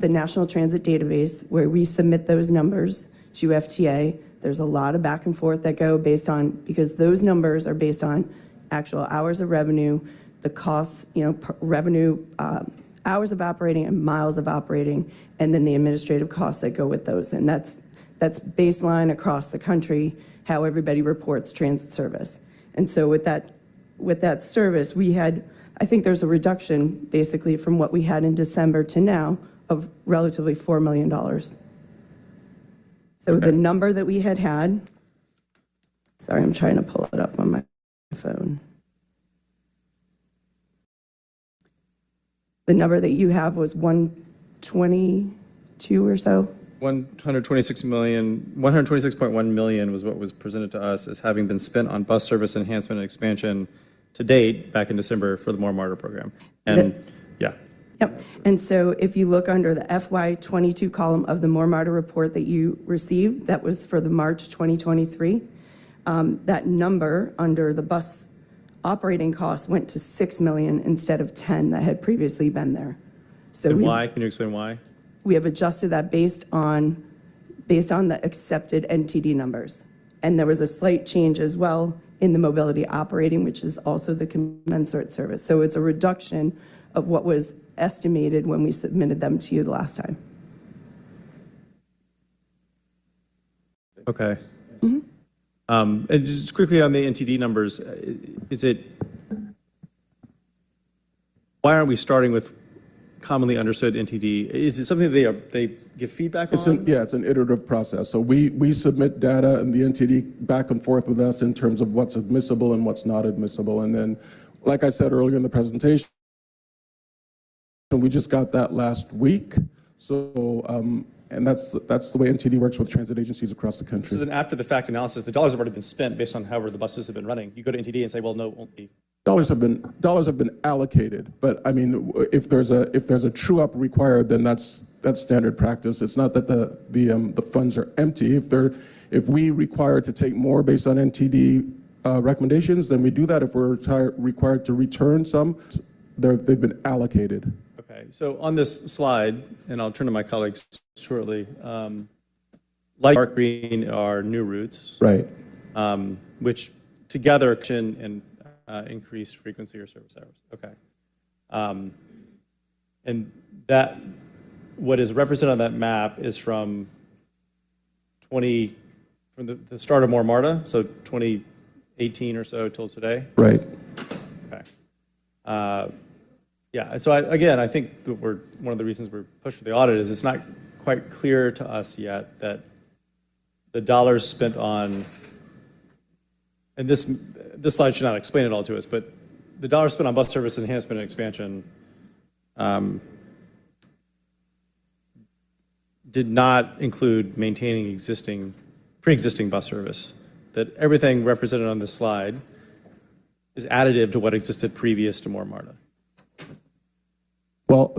The National Transit Database, where we submit those numbers to FTA. There's a lot of back and forth that go because those numbers are based on actual hours of revenue, the costs, revenue, hours of operating and miles of operating, and then the administrative costs that go with those. And that's baseline across the country, how everybody reports transit service. And so with that service, I think there's a reduction basically from what we had in December to now of relatively $4 million. So Okay. the number that we had, sorry, I'm trying to pull it up on my phone. The number that you have was 122 or so? 126.1 million was what was presented to us as having been spent on bus service enhancement and expansion to date back in December for the More MARTA program. And yeah. Yep. And so if you look under the FY22 column of the More MARTA report that you received, that was for the March 2023, that number under the bus operating costs went to 6 million instead of 10 that had previously been there. So And why? Can you explain why? we have adjusted that based on the accepted NTD numbers. And there was a slight change as well in the mobility operating, which is also the commensurate service. So it's a reduction of what was estimated when we submitted them to you the last time. Okay. And just quickly on the NTD numbers, why aren't we starting with commonly understood NTD? Is it something that they give feedback on? It's an iterative process. So we submit data and the NTD back and forth with us in terms of what's admissible and what's not admissible. And then, like I said earlier in the presentation, we just got that last week. So, and that's the way NTD works with transit agencies across the country. This is an after-the-fact analysis. The dollars have already been spent based on however the buses have been running. You go to NTD and say, well, no, it won't be. Dollars have been allocated, but I mean, if there's a true up required, then that's standard practice. It's not that the funds are empty. If we require to take more based on NTD recommendations, then we do that. If we're required to return some, they've been allocated. Okay, so on this slide, and I'll turn to my colleagues shortly, light dark green are new routes. Right. Which together and increased frequency or service hours. Okay. And that, what is represented on that map is from the start of More MARTA, so 2018 or so till today? Right. Okay. Yeah, so I think that one of the reasons we're pushed for the audit is it's not quite clear to us yet that the dollars spent on, and this slide should not explain it all to us, but the dollars spent on bus service enhancement and expansion did not include maintaining pre-existing bus service. That everything represented on this slide is additive to what existed previous to MARTA. Well,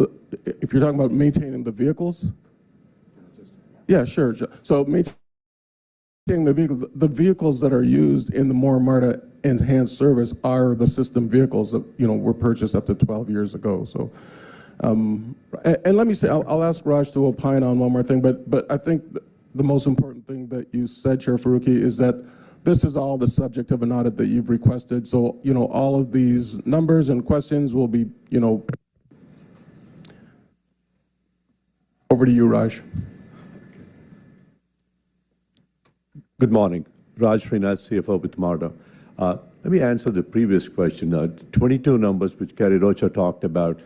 if you're talking about maintaining the vehicles, yeah, sure. So maintaining the vehicles that are used in the MARTA enhanced service are the system vehicles that, were purchased up to 12 years ago. So, and let me say, I'll ask Raj to opine on one more thing, but I think the most important thing that you said, Chair Faruqi, is that this is all the subject of an audit that you've requested. So, all of these numbers and questions will be, over to you, Raj. Good morning. Raj Srinath, CFO with MARTA. Let me answer the previous question. 22 numbers which Carrie Rocha talked about.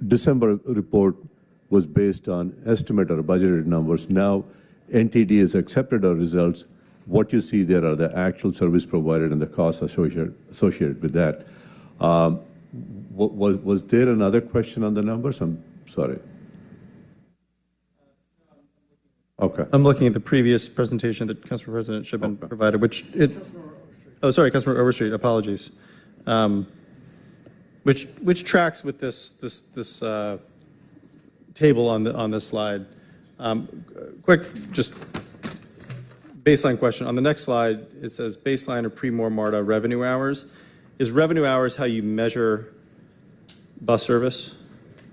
December report was based on estimated or budgeted numbers. Now, NTD has accepted our results. What you see there are the actual service provided and the costs associated with that. Was there another question on the numbers? I'm sorry. Okay. I'm looking at the previous presentation that Councilor President Shipman provided, Councilor Overstreet, apologies. Which tracks with this table on this slide. Quick, just baseline question. On the next slide, it says baseline of pre-MARTA revenue hours. Is revenue hours how you measure bus service?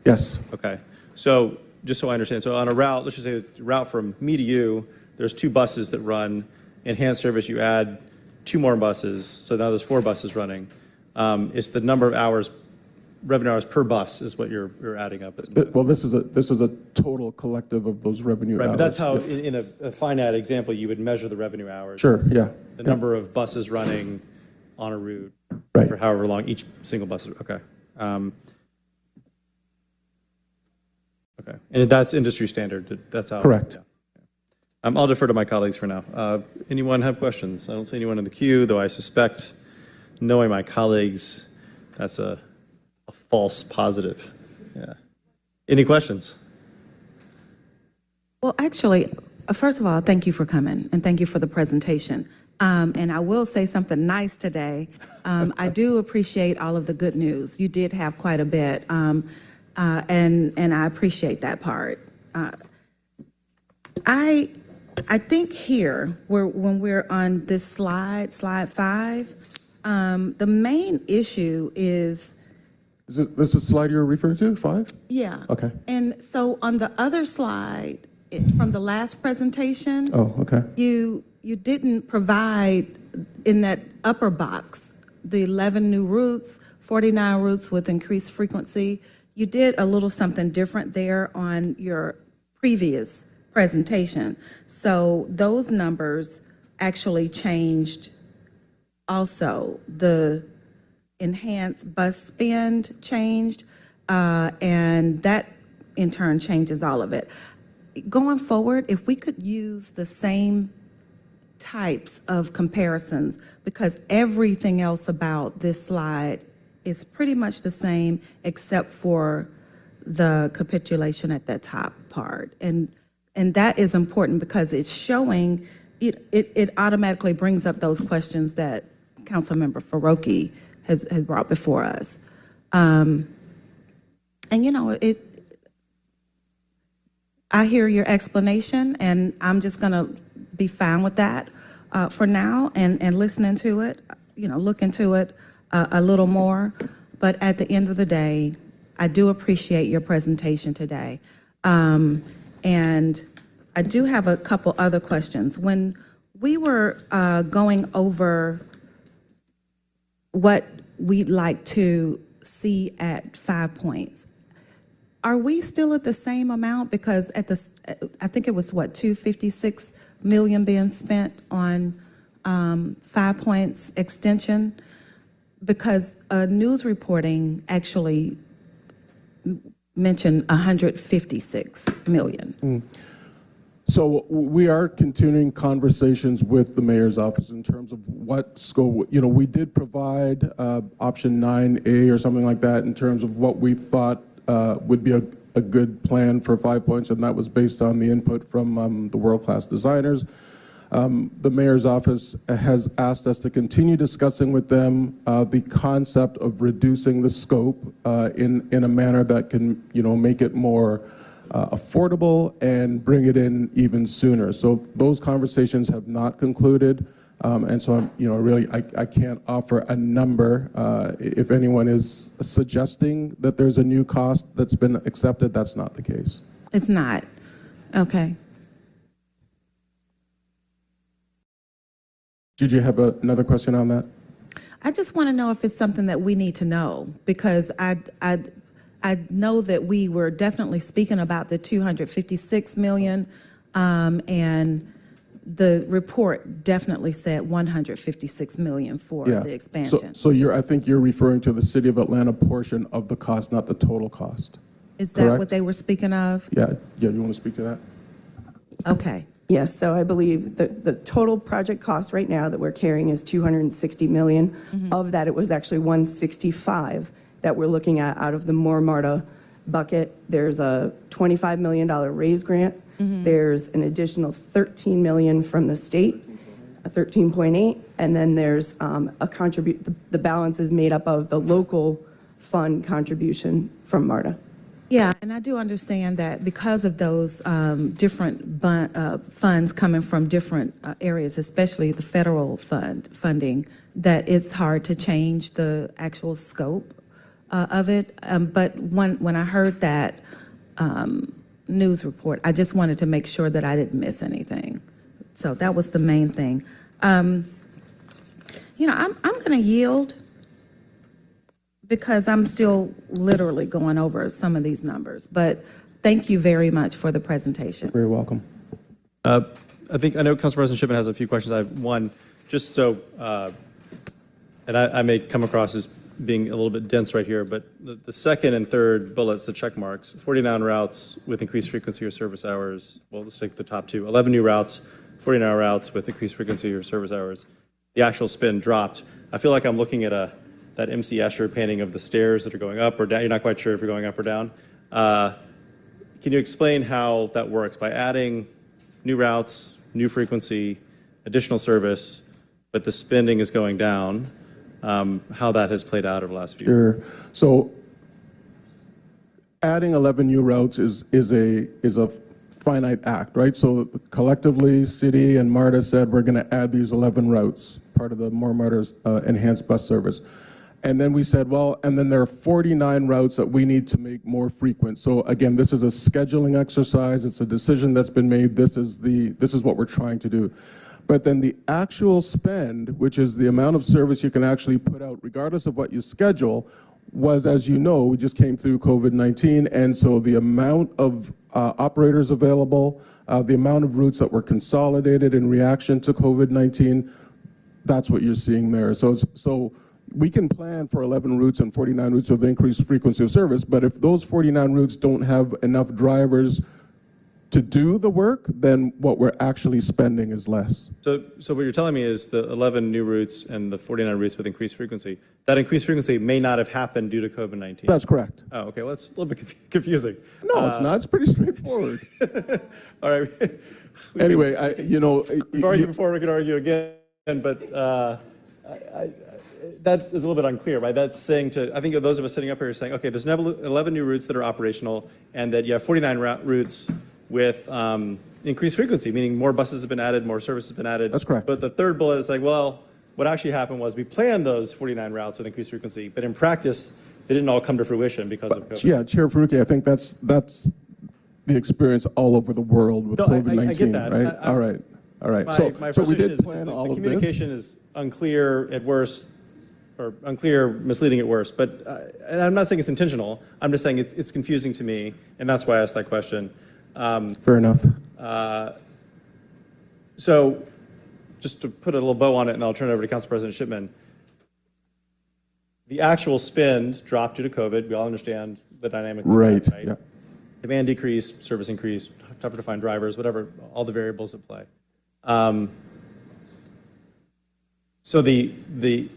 Yes. Okay. So just so I understand, so on a route, let's just say a route from me to you, there's 2 buses that run. Enhanced service, you add 2 more buses, so now there's 4 buses running. It's the number of hours, revenue hours per bus is what you're adding up. Well, this is a total collective of those revenue hours. But that's how, in a finite example, you would measure the revenue hours. Sure, yeah. The number of buses running on a route for however long each single bus is, okay. Okay, and that's industry standard, that's how. Correct. Yeah. I'll defer to my colleagues for now. Anyone have questions? I don't see anyone in the queue, though I suspect, knowing my colleagues, that's a false positive. Yeah. Any questions? Well, actually, first of all, thank you for coming and thank you for the presentation. And I will say something nice today. I do appreciate all of the good news. You did have quite a bit. And I appreciate that part. I think here, when we're on this slide 5, the main issue is. This is slide you're referring to, 5? Yeah. Okay. And so on the other slide, from the last presentation. Oh, okay. You didn't provide in that upper box, the 11 new routes, 49 routes with increased frequency. You did a little something different there on your previous presentation. So those numbers actually changed also. The enhanced bus spend changed, and that in turn changes all of it. Going forward, if we could use the same types of comparisons, because everything else about this slide is pretty much the same except for the capitulation at that top part. And that is important because it's showing, it automatically brings up those questions that Councilmember Faruqi has brought before us. And you know, I hear your explanation and I'm just gonna be fine with that for now and listening to it, you know, look into it a little more. But at the end of the day, I do appreciate your presentation today. And I do have a couple other questions. When we were going over what we'd like to see at 5 points, are we still at the same amount? Because at the, I think it was what, 256 million being spent on 5 points extension? Because news reporting actually mentioned 156 million. So we are continuing conversations with the mayor's office in terms of what scope, you know, we did provide option 9A or something like that in terms of what we thought would be a good plan for 5 points, and that was based on the input from the world-class designers. the mayor's office has asked us to continue discussing with them the concept of reducing the scope in a manner that can, make it more affordable and bring it in even sooner. So those conversations have not concluded. And so I'm, really, I can't offer a number. If anyone is suggesting that there's a new cost that's been accepted, that's not the case. It's not. Okay. Did you have another question on that? I just want to know if it's something that we need to know, because I know that we were definitely speaking about the 256 million, and the report definitely said 156 million for the expansion. So I think you're referring to the City of Atlanta portion of the cost, not the total cost. Is that correct? what they were speaking of? Yeah, you want to speak to that? Okay. Yes, so I believe the total project cost right now that we're carrying is 260 million. Of that, it was actually 165 that we're looking at out of the more MARTA bucket. There's a $25 million raise grant. There's an additional 13 million from the state, a 13.8, and then there's the balance is made up of the local fund contribution from MARTA. Yeah, and I do understand that because of those different funds coming from different areas, especially the federal funding, that it's hard to change the actual scope of it. But when I heard that news report, I just wanted to make sure that I didn't miss anything. So that was the main thing. I'm going to yield, because I'm still literally going over some of these numbers. But thank you very much for the presentation. Very welcome. I know Council President Shipman has a few questions. I have one, just so, and I may come across as being a little bit dense right here, but the second and third bullets, the check marks, 49 routes with increased frequency or service hours. Well, let's take the top two. 11 new routes, 49 routes with increased frequency or service hours. The actual spin dropped. I feel like I'm looking at that MC Escher painting of the stairs that are going up or down. You're not quite sure if you're going up or down. Can you explain how that works by adding new routes, new frequency, additional service, but the spending is going down, how that has played out over the last few years? Sure. So adding 11 new routes is a finite act, right? So collectively, City and MARTA said we're going to add these 11 routes, part of the more MARTA's enhanced bus service. And then we said, well, and then there are 49 routes that we need to make more frequent. So again, this is a scheduling exercise. It's a decision that's been made. This is what we're trying to do. But then the actual spend, which is the amount of service you can actually put out, regardless of what you schedule, was, as you know, we just came through COVID-19. And so the amount of operators available, the amount of routes that were consolidated in reaction to COVID-19, that's what you're seeing there. So we can plan for 11 routes and 49 routes with increased frequency of service, but if those 49 routes don't have enough drivers to do the work, then what we're actually spending is less. So what you're telling me is the 11 new routes and the 49 routes with increased frequency, that increased frequency may not have happened due to COVID-19. That's correct. Oh, okay. Well, that's a little bit confusing. No, it's not. It's pretty straightforward. All right. Anyway, we've argued before, we could argue again, but that is a little bit unclear, right? That's saying I think those of us sitting up here are saying, okay, there's 11 new routes that are operational, and that you have 49 routes with increased frequency, meaning more buses have been added, more services have been added. That's correct. But the third bullet is like, well, what actually happened was we planned those 49 routes with increased frequency, but in practice, they didn't all come to fruition because of COVID. Yeah, Chair Faruqi, I think that's the experience all over the world with COVID-19, I get that. right? All right. My So we frustration did is plan the all of this. communication is unclear at worst, or unclear, misleading at worst. But and I'm not saying it's intentional. I'm just saying it's confusing to me, and that's why I asked that question. Fair enough. So just to put a little bow on it, and I'll turn it over to Council President Shipman. The actual spend dropped due to COVID. We all understand the dynamic. Right. That, right? Yeah. Demand decreased, service increased, tougher to find drivers, whatever, all the variables at play. So the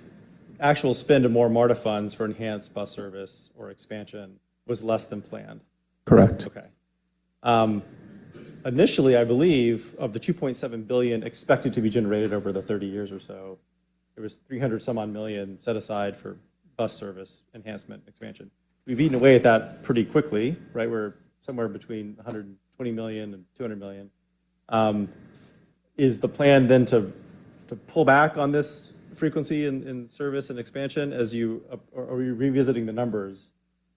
actual spend of more MARTA funds for enhanced bus service or expansion was less than planned. Correct. Okay. initially, I believe, of the 2.7 billion expected to be generated over the 30 years or so, there was 300 some odd million set aside for bus service enhancement expansion. We've eaten away at that pretty quickly, right? We're somewhere between 120 million and 200 million. Is the plan then to pull back on this frequency in service and expansion as you, or are you revisiting the numbers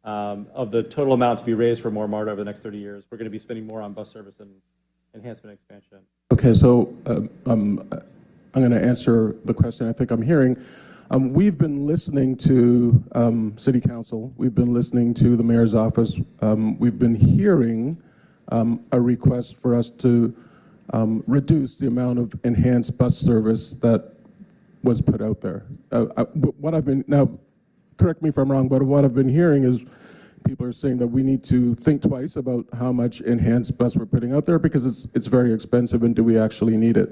of the total amount to be raised for more MARTA over the next 30 years? We're going to be spending more on bus service and enhancement expansion. Okay, so I'm going to answer the question I think I'm hearing. We've been listening to City Council. We've been listening to the Mayor's office. We've been hearing a request for us to reduce the amount of enhanced bus service that was put out there. What I've been, now, correct me if I'm wrong, but what I've been hearing is people are saying that we need to think twice about how much enhanced bus we're putting out there because it's very expensive and do we actually need it?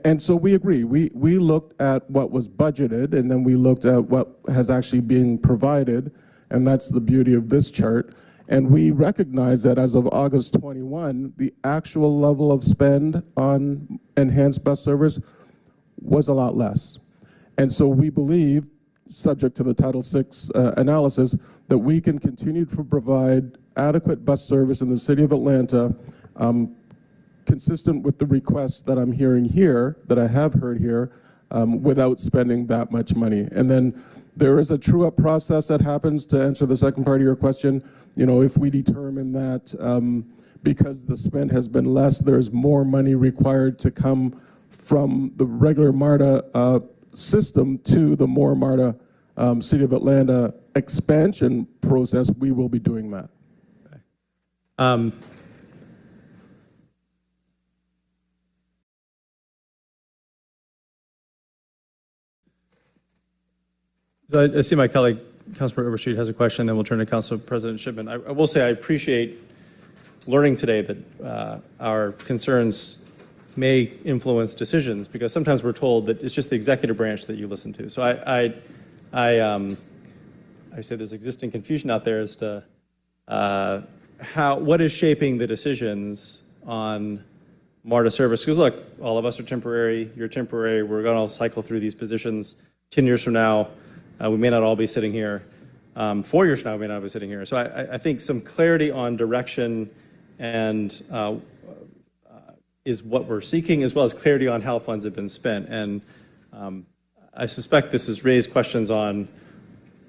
And so we agree. We looked at what was budgeted and then we looked at what has actually been provided, and that's the beauty of this chart. And we recognize that as of August 21, the actual level of spend on enhanced bus service was a lot less. And so we believe, subject to the Title VI analysis, that we can continue to provide adequate bus service in the city of Atlanta, consistent with the requests that I'm hearing here, that I have heard here, without spending that much money. And then there is a true-up process that happens to answer the second part of your question. You know, if we determine that because the spend has been less, there's more money required to come from the regular MARTA system to the more MARTA City of Atlanta expansion process, we will be doing that. Okay. So I see my colleague, Councilor Overstreet, has a question, then we'll turn to Council President Shipman. I will say I appreciate learning today that our concerns may influence decisions, because sometimes we're told that it's just the executive branch that you listen to. So I say there's existing confusion out there as to what is shaping the decisions on MARTA service. Because look, all of us are temporary, you're temporary, we're going to cycle through these positions. 10 years from now, we may not all be sitting here. 4 years from now, we may not be sitting here. So I think some clarity on direction and is what we're seeking, as well as clarity on how funds have been spent. And I suspect this has raised questions on,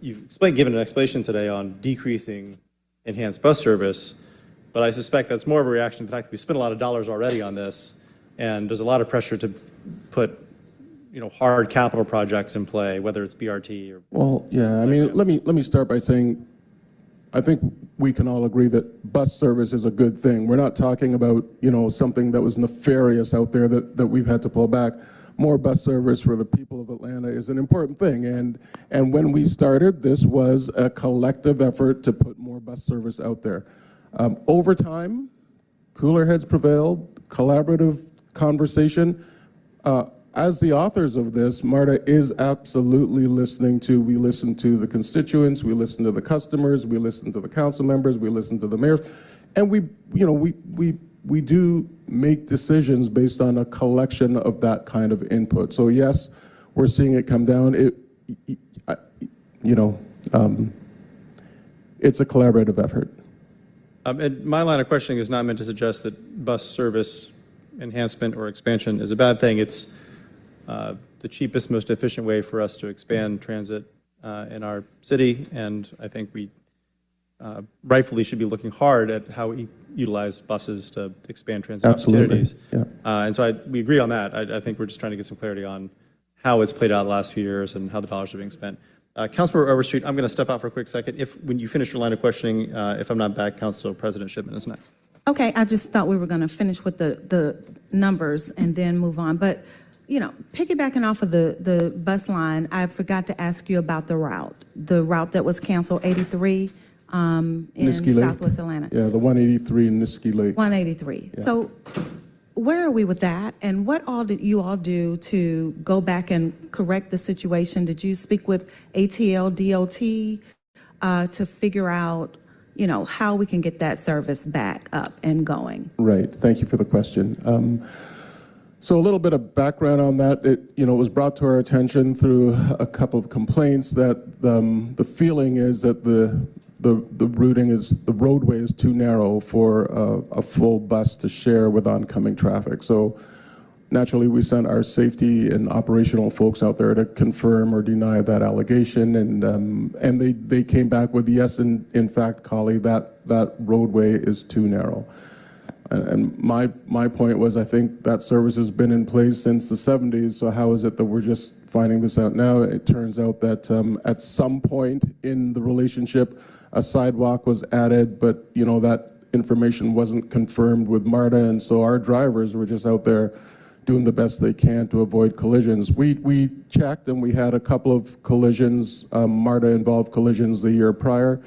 you've given an explanation today on decreasing enhanced bus service, but I suspect that's more of a reaction to the fact that we spent a lot of dollars already on this, and there's a lot of pressure to put hard capital projects in play, whether it's BRT or... Well, yeah, I mean, let me start by saying, I think we can all agree that bus service is a good thing. We're not talking about, something that was nefarious out there that we've had to pull back. More bus service for the people of Atlanta is an important thing. And when we started, this was a collective effort to put more bus service out there. Over time, cooler heads prevailed, collaborative conversation. As the authors of this, MARTA is absolutely listening to, we listen to the constituents, we listen to the customers, we listen to the council members, we listen to the mayors, and we do make decisions based on a collection of that kind of input. So yes, we're seeing it come down. It's a collaborative effort. And my line of questioning is not meant to suggest that bus service enhancement or expansion is a bad thing. It's the cheapest, most efficient way for us to expand transit in our city, and I think we rightfully should be looking hard at how we utilize buses to expand transit opportunities. Yeah. And so we agree on that. I think we're just trying to get some clarity on how it's played out the last few years and how the dollars are being spent. Councilor Overstreet, I'm going to step out for a quick second. When you finish your line of questioning, if I'm not back, Council President Shipman is next. Okay, I just thought we were going to finish with the numbers and then move on. But, piggybacking off of the bus line, I forgot to ask you about the route that was canceled, 83 in Southwest Atlanta. Yeah, the 183 in Niskey Lake. 183. Yeah. So where are we with that? And what all did you all do to go back and correct the situation? Did you speak with ATL, DOT to figure out, how we can get that service back up and going. Right. Thank you for the question. So a little bit of background on that. It was brought to our attention through a couple of complaints that the feeling is that the roadway is too narrow for a full bus to share with oncoming traffic. So naturally, we sent our safety and operational folks out there to confirm or deny that allegation, and they came back with yes, in fact, Collie, that roadway is too narrow. And my point was, I think that service has been in place since the 70s, so how is it that we're just finding this out now? It turns out that at some point in the relationship, a sidewalk was added, but that information wasn't confirmed with MARTA, and so our drivers were just out there doing the best they can to avoid collisions. We checked, and we had a couple of collisions, MARTA-involved collisions the year prior.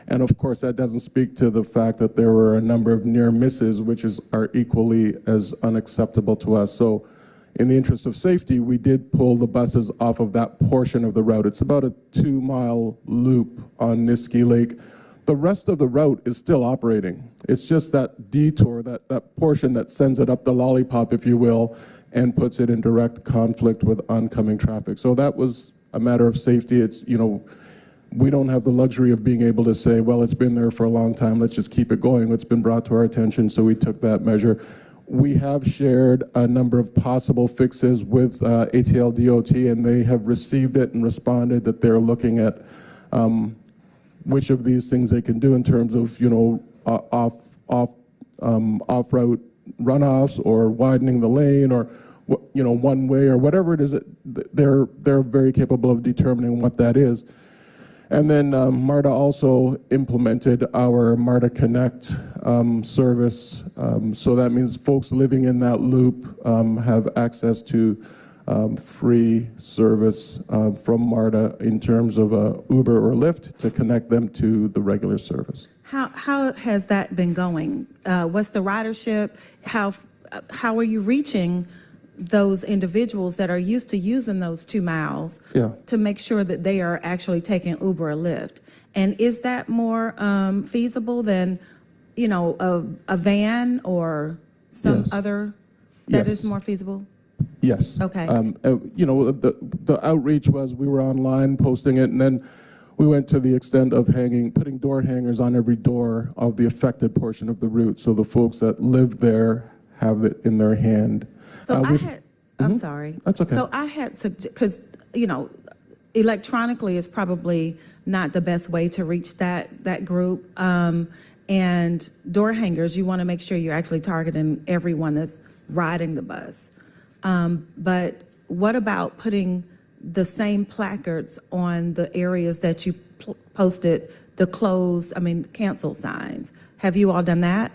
And of course, that doesn't speak to the fact that there were a number of near misses, which are equally as unacceptable to us. So in the interest of safety, we did pull the buses off of that portion of the route. It's about a 2-mile loop on Niskey Lake. The rest of the route is still operating. It's just that detour, that portion that sends it up the lollipop, if you will, and puts it in direct conflict with oncoming traffic. So that was a matter of safety. It's, we don't have the luxury of being able to say, well, it's been there for a long time, let's just keep it going. It's been brought to our attention, so we took that measure. We have shared a number of possible fixes with ATL DOT, and they have received it and responded that they're looking at which of these things they can do in terms of, off-route runoffs or widening the lane or, one way or whatever it is. They're very capable of determining what that is. And then MARTA also implemented our MARTA Connect service. So that means folks living in that loop have access to free service from MARTA in terms of Uber or Lyft to connect them to the regular service. How has that been going? What's the ridership? How are you reaching those individuals that are used to using those 2 miles to make sure that they are actually taking Uber or Lyft? And is that more feasible than, a van or some other that is more feasible? Yes. Okay. The outreach was we were online posting it, and then we went to the extent of putting door hangers on every door of the affected portion of the route, so the folks that live there have it in their hand. So I'm sorry. That's okay. So I had, because, electronically is probably not the best way to reach that group. And door hangers, you want to make sure you're actually targeting everyone that's riding the bus. But what about putting the same placards on the areas that you posted the cancel signs? Have you all done that?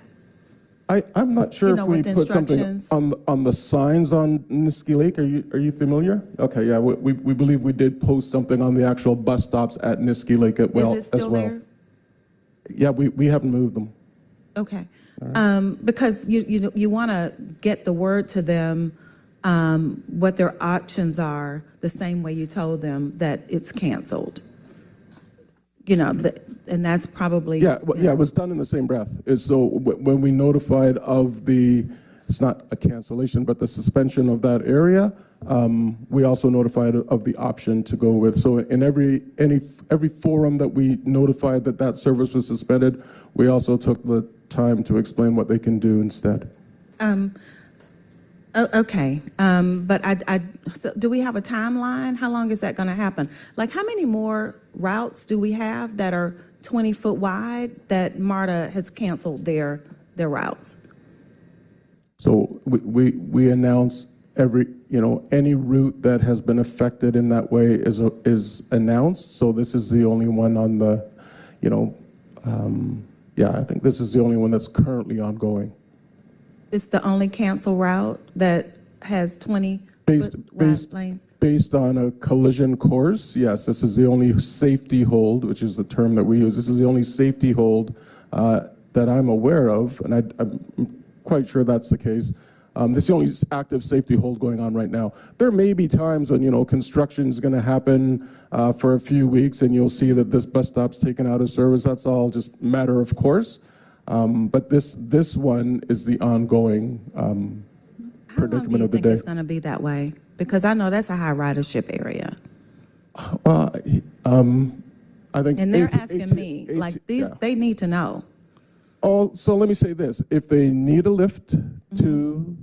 I'm not sure if we put something on the signs on Niskey Lake. Are you familiar? Okay, yeah, we believe we did post something on the actual bus stops at Niskey Lake as well. Is it still there? Yeah, we haven't moved them. Okay, because you want to get the word to them what their options are, the same way you told them that it's canceled. And that's probably it was done in the same breath. So when we notified of it's not a cancellation, but the suspension of that area, we also notified of the option to go with. So in every forum that we notified that service was suspended, we also took the time to explain what they can do instead. Okay, but so do we have a timeline? How long is that going to happen? Like, how many more routes do we have that are 20 foot wide that MARTA has canceled their routes? So we announce any route that has been affected in that way is announced. So this is the only one on the, I think this is the only one that's currently ongoing. It's the only cancel route that has 20 foot wide lanes? Based on a collision course, yes, this is the only safety hold, which is the term that we use. This is the only safety hold that I'm aware of, and I'm quite sure that's the case, This is the only active safety hold going on right now. There may be times when, construction is going to happen for a few weeks and you'll see that this bus stop's taken out of service. That's all just matter of course. But this one is the ongoing predicament of the day. How long do you think it's going to be that way? Because I know that's a high ridership area. I think. And they're asking me, they need to know. So let me say this. If they need a lift to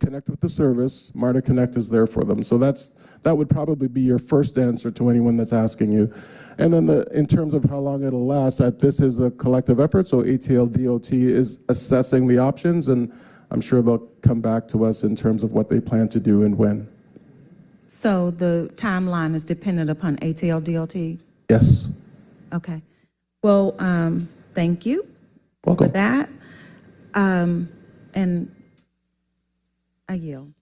connect with the service, MARTA Connect is there for them. So that would probably be your first answer to anyone that's asking you. And then in terms of how long it'll last, this is a collective effort. So ATL DOT is assessing the options, and I'm sure they'll come back to us in terms of what they plan to do and when. So the timeline is dependent upon ATL DOT? Yes. Okay. Well, thank you. Welcome. For that. And I yield.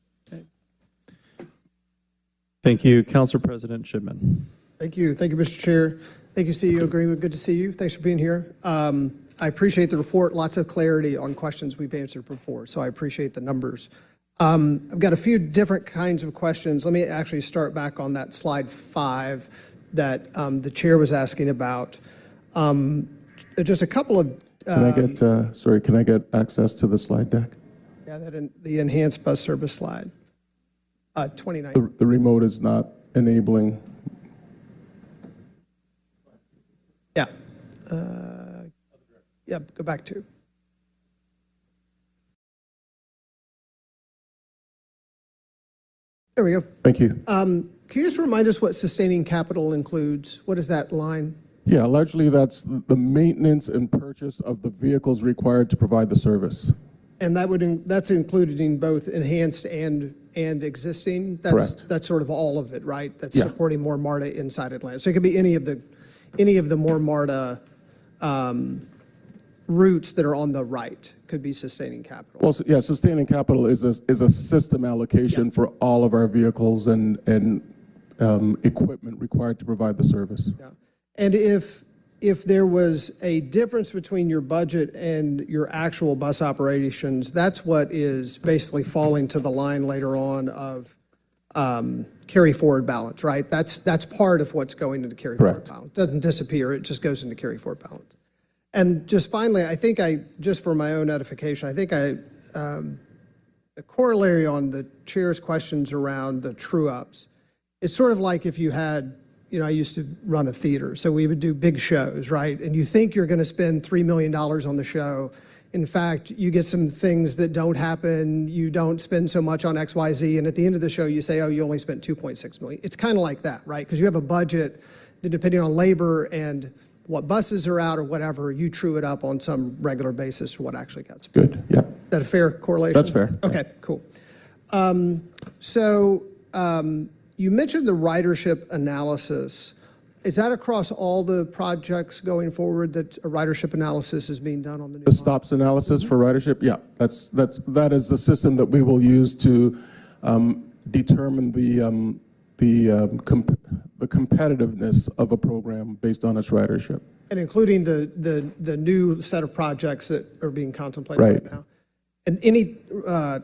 Thank you, Council President Shipman. Thank you. Thank you, Mr. Chair. Thank you, CEO Greenwood. Good to see you. Thanks for being here. I appreciate the report. Lots of clarity on questions we've answered before, so I appreciate the numbers. I've got a few different kinds of questions. Let me actually start back on that slide 5 that the chair was asking about. Just a couple of... Can I get access to the slide deck? Yeah, the enhanced bus service slide. 29. The remote is not enabling. Yeah. Yeah, go back to. There we go. Thank you. Can you just remind us what sustaining capital includes? What is that line? Yeah, largely that's the maintenance and purchase of the vehicles required to provide the service. And that's included in both enhanced and existing? Correct. That's sort of all of it, right? That's Yeah. supporting more MARTA inside Atlanta. So it could be any of the more MARTA routes that are on the right could be sustaining capital. Well, yeah, sustaining capital is a system allocation for all of our vehicles and equipment required to provide the service. Yeah. And if there was a difference between your budget and your actual bus operations, that's what is basically falling to the line later on of carry forward balance, right? That's part of what's going into carry forward balance. It doesn't disappear, it just goes into carry forward balance. And just finally, just for my own edification, a corollary on the chair's questions around the true ups. It's sort of like if you had, I used to run a theater, so we would do big shows, right? And you think you're going to spend $3 million on the show. In fact, you get some things that don't happen. You don't spend so much on X, Y, Z. And at the end of the show, you say, oh, you only spent $2.6 million. It's kind of like that, right? Because you have a budget that depending on labor and what buses are out or whatever, you true it up on some regular basis for what actually got spent. Good, yeah. Is that a fair correlation? That's fair. Okay, cool. You mentioned the ridership analysis. Is that across all the projects going forward that a ridership analysis is being done on the new The stops analysis for ridership, yeah, that is the system that we will use to determine the competitiveness of a program based on its ridership. And including the new set of projects that are being contemplated right now. And any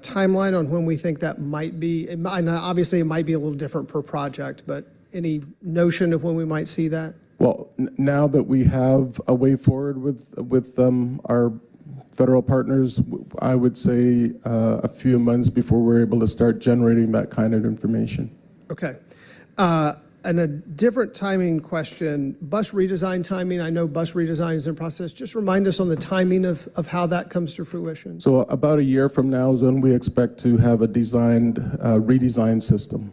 timeline on when we think that might be? Obviously, it might be a little different per project, but any notion of when we might see that? Well, now that we have a way forward with our federal partners, I would say a few months before we're able to start generating that kind of information. Okay. And a different timing question, bus redesign timing. I know bus redesign is in process. Just remind us on the timing of how that comes to fruition. So about a year from now is when we expect to have a redesigned system.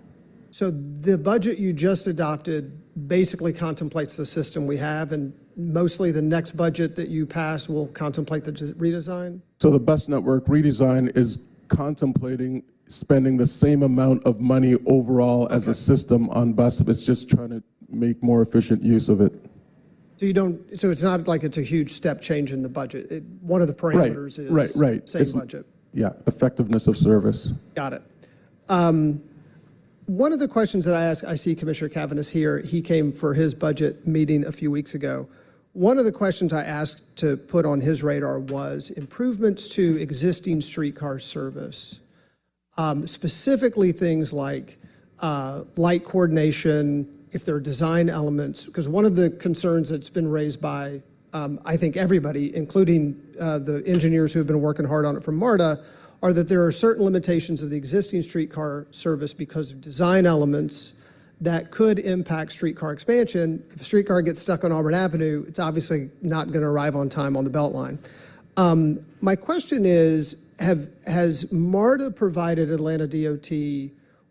So the budget you just adopted basically contemplates the system we have, and mostly the next budget that you pass will contemplate the redesign? So the bus network redesign is contemplating spending the same amount of money overall as a system on bus. It's just trying to make more efficient use of it. So it's not like it's a huge step change in the budget. One of the parameters is same budget. Yeah, effectiveness of service. Got it. One of the questions that I see Commissioner Cavanis here, he came for his budget meeting a few weeks ago. One of the questions I asked to put on his radar was improvements to existing streetcar service. specifically things like light coordination, if there are design elements, because one of the concerns that's been raised by, I think, everybody, including the engineers who have been working hard on it from MARTA, are that there are certain limitations of the existing streetcar service because of design elements that could impact streetcar expansion. If a streetcar gets stuck on Auburn Avenue, it's obviously not going to arrive on time on the Beltline. My question is, has MARTA provided Atlanta DOT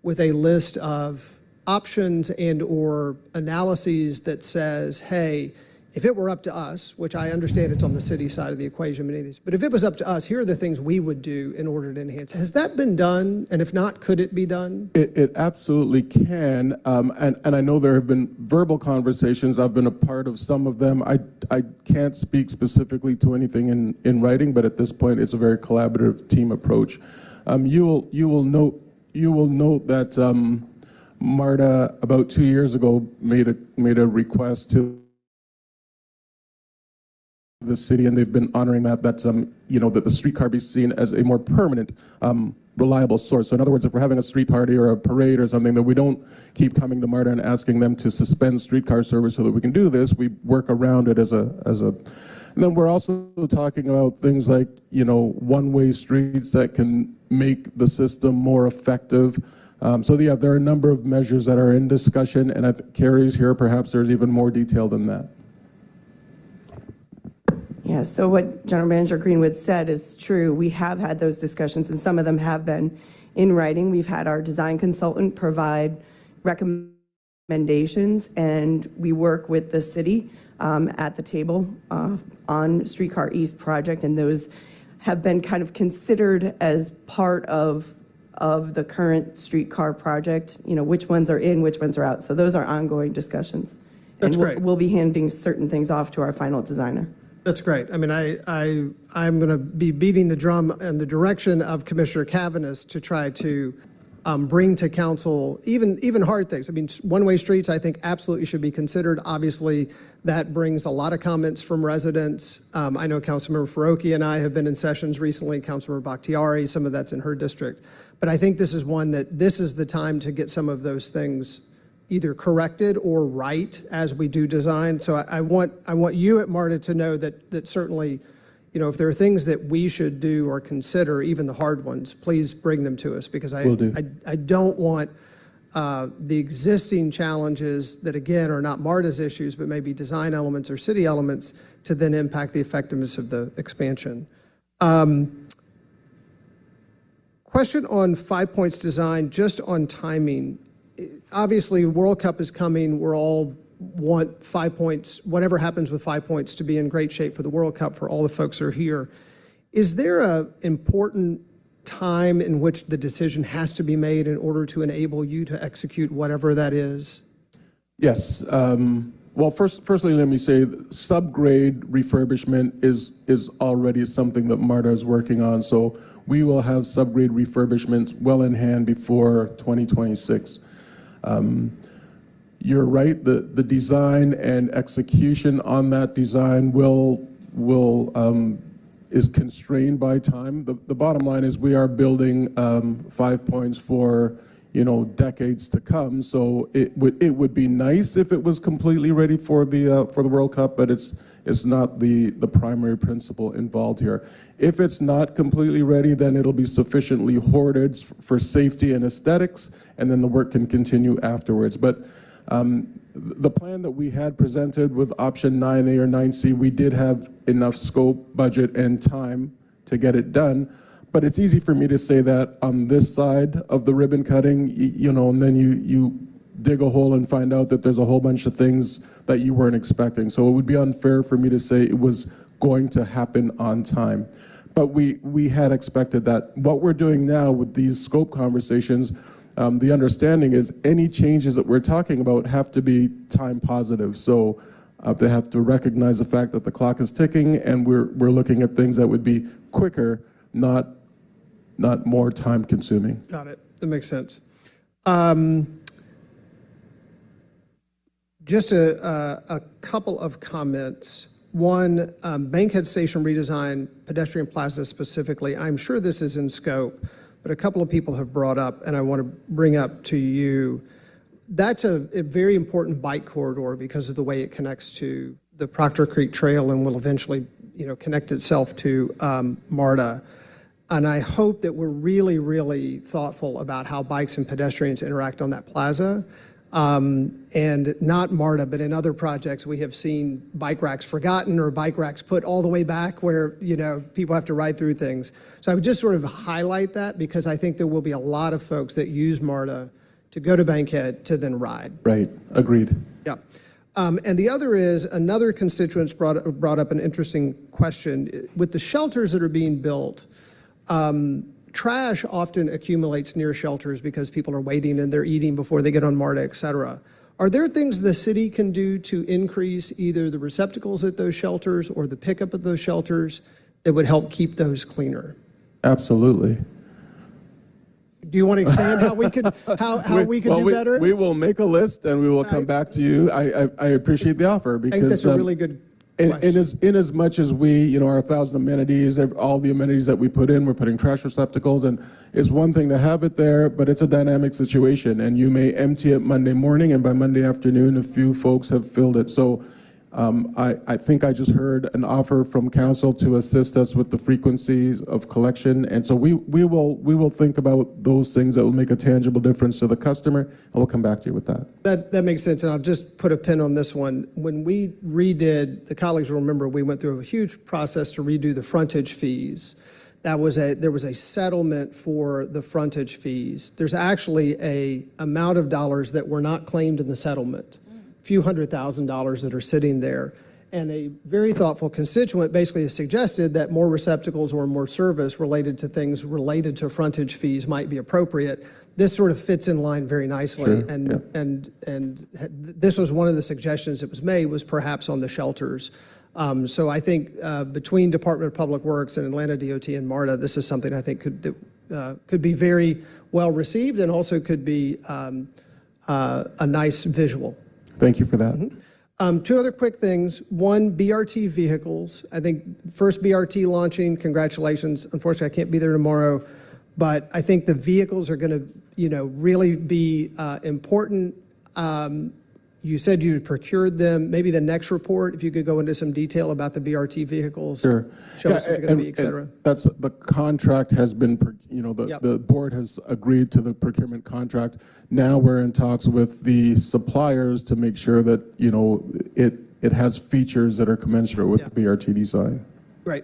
with a list of options and/or analyses that says, hey, if it were up to us, which I understand it's on the city side of the equation, many of these, but if it was up to us, here are the things we would do in order to enhance. Has that been done? And if not, could it be done? It absolutely can. And I know there have been verbal conversations. I've been a part of some of them. I can't speak specifically to anything in writing, but at this point, it's a very collaborative team approach. You will note that MARTA about 2 years ago made a request to the city, and they've been honoring that the streetcar be seen as a more permanent, reliable source. So in other words, if we're having a street party or a parade or something, that we don't keep coming to MARTA and asking them to suspend streetcar service so that we can do this. We work around it as a. And then we're also talking about things like, one-way streets that can make the system more effective. So yeah, there are a number of measures that are in discussion, and if Carrie's here, perhaps there's even more detail than that. Yeah, so what General Manager Greenwood said is true. We have had those discussions, and some of them have been in writing. We've had our design consultant provide recommendations, and we work with the city at the table on Streetcar East project, and those have been kind of considered as part of the current streetcar project, which ones are in, which ones are out. So those are ongoing discussions. That's and great. We'll be handing certain things off to our final designer. That's great. I mean, I'm going to be beating the drum in the direction of Commissioner Cavanis to try to bring to council even hard things. I mean, one-way streets, I think, absolutely should be considered. Obviously, that brings a lot of comments from residents. I know Councilmember Farokhi and I have been in sessions recently, Councilmember Bakhtiari, some of that's in her district. But I think this is one that this is the time to get some of those things either corrected or right as we do design. So I want you at MARTA to know that certainly, if there are things that we should do or consider, even the hard ones, please bring them to us, because I don't want the existing challenges that, again, are not MARTA's issues, but maybe design elements or city elements to then impact the effectiveness of the expansion. Question on 5 points design, just on timing. Obviously, World Cup is coming. We're all want 5 points, whatever happens with 5 points, to be in great shape for the World Cup for all the folks who are here. Is there an important time in which the decision has to be made in order to enable you to execute whatever that is? Yes. Well, firstly, let me say subgrade refurbishment is already something that MARTA is working on. So we will have subgrade refurbishments well in hand before 2026. You're right, the design and execution on that design is constrained by time. The bottom line is we are building 5 points for decades to come. So it would be nice if it was completely ready for the World Cup, but it's not the primary principle involved here. If it's not completely ready, then it'll be sufficiently hoarded for safety and aesthetics, and then the work can continue afterwards. But the plan that we had presented with option 9A or 9C, we did have enough scope, budget, and time to get it done. But it's easy for me to say that on this side of the ribbon cutting, and then you dig a hole and find out that there's a whole bunch of things that you weren't expecting. So it would be unfair for me to say it was going to happen on time. But we had expected that. What we're doing now with these scope conversations, the understanding is any changes that we're talking about have to be time positive. So they have to recognize the fact that the clock is ticking, and we're looking at things that would be quicker, not more time consuming. Got it. That makes sense. Just a couple of comments. One, Bankhead Station redesign, pedestrian plaza specifically. I'm sure this is in scope, but a couple of people have brought up, and I want to bring up to you, that's a very important bike corridor because of the way it connects to the Proctor Creek Trail and will eventually, connect itself to MARTA. And I hope that we're really, really thoughtful about how bikes and pedestrians interact on that plaza. And not MARTA, but in other projects, we have seen bike racks forgotten or bike racks put all the way back where, people have to ride through things. So I would just sort of highlight that because I think there will be a lot of folks that use MARTA to go to Bankhead to then ride. Right, agreed. Yeah. And the other is, another constituent brought up an interesting question. With the shelters that are being built, trash often accumulates near shelters because people are waiting and they're eating before they get on MARTA, et cetera. Are there things the city can do to increase either the receptacles at those shelters or the pickup of those shelters that would help keep those cleaner? Absolutely. Do you want to expand how we could do better? We will make a list and we will come back to you. I appreciate the offer because I think that's a really good in as much as we, our 1,000 amenities, all the amenities that we put in, we're putting trash receptacles, and it's one thing to have it there, but it's a dynamic situation, and you may empty it Monday morning, and by Monday afternoon, a few folks have filled it. So I think I just heard an offer from council to assist us with the frequencies of collection, and so we will think about those things that will make a tangible difference to the customer, and we'll come back to you with that. That makes sense, and I'll just put a pin on this one. When we redid, the colleagues will remember, we went through a huge process to redo the frontage fees. There was a settlement for the frontage fees. There's actually a amount of dollars that were not claimed in the settlement. Few $100,000s that are sitting there. And a very thoughtful constituent basically has suggested that more receptacles or more service related to things related to frontage fees might be appropriate. This sort of fits in line very nicely. Sure, and this was one of the suggestions that was made, was perhaps on the shelters. So I think between Department of Public Works and Atlanta DOT and MARTA, this is something I think could be very well received and also could be a nice visual. Thank you for that. Mm-hmm. Two other quick things. One, BRT vehicles. I think first BRT launching, congratulations. Unfortunately, I can't be there tomorrow, but I think the vehicles are going to, really be important. You said you procured them. Maybe the next report, if you could go into some detail about the BRT vehicles. Sure. Show us what they're going to be, et cetera. That's, the contract has been, the board has agreed to the procurement contract. Now we're in talks with the suppliers to make sure that, it has features that are commensurate with the BRT design. Great.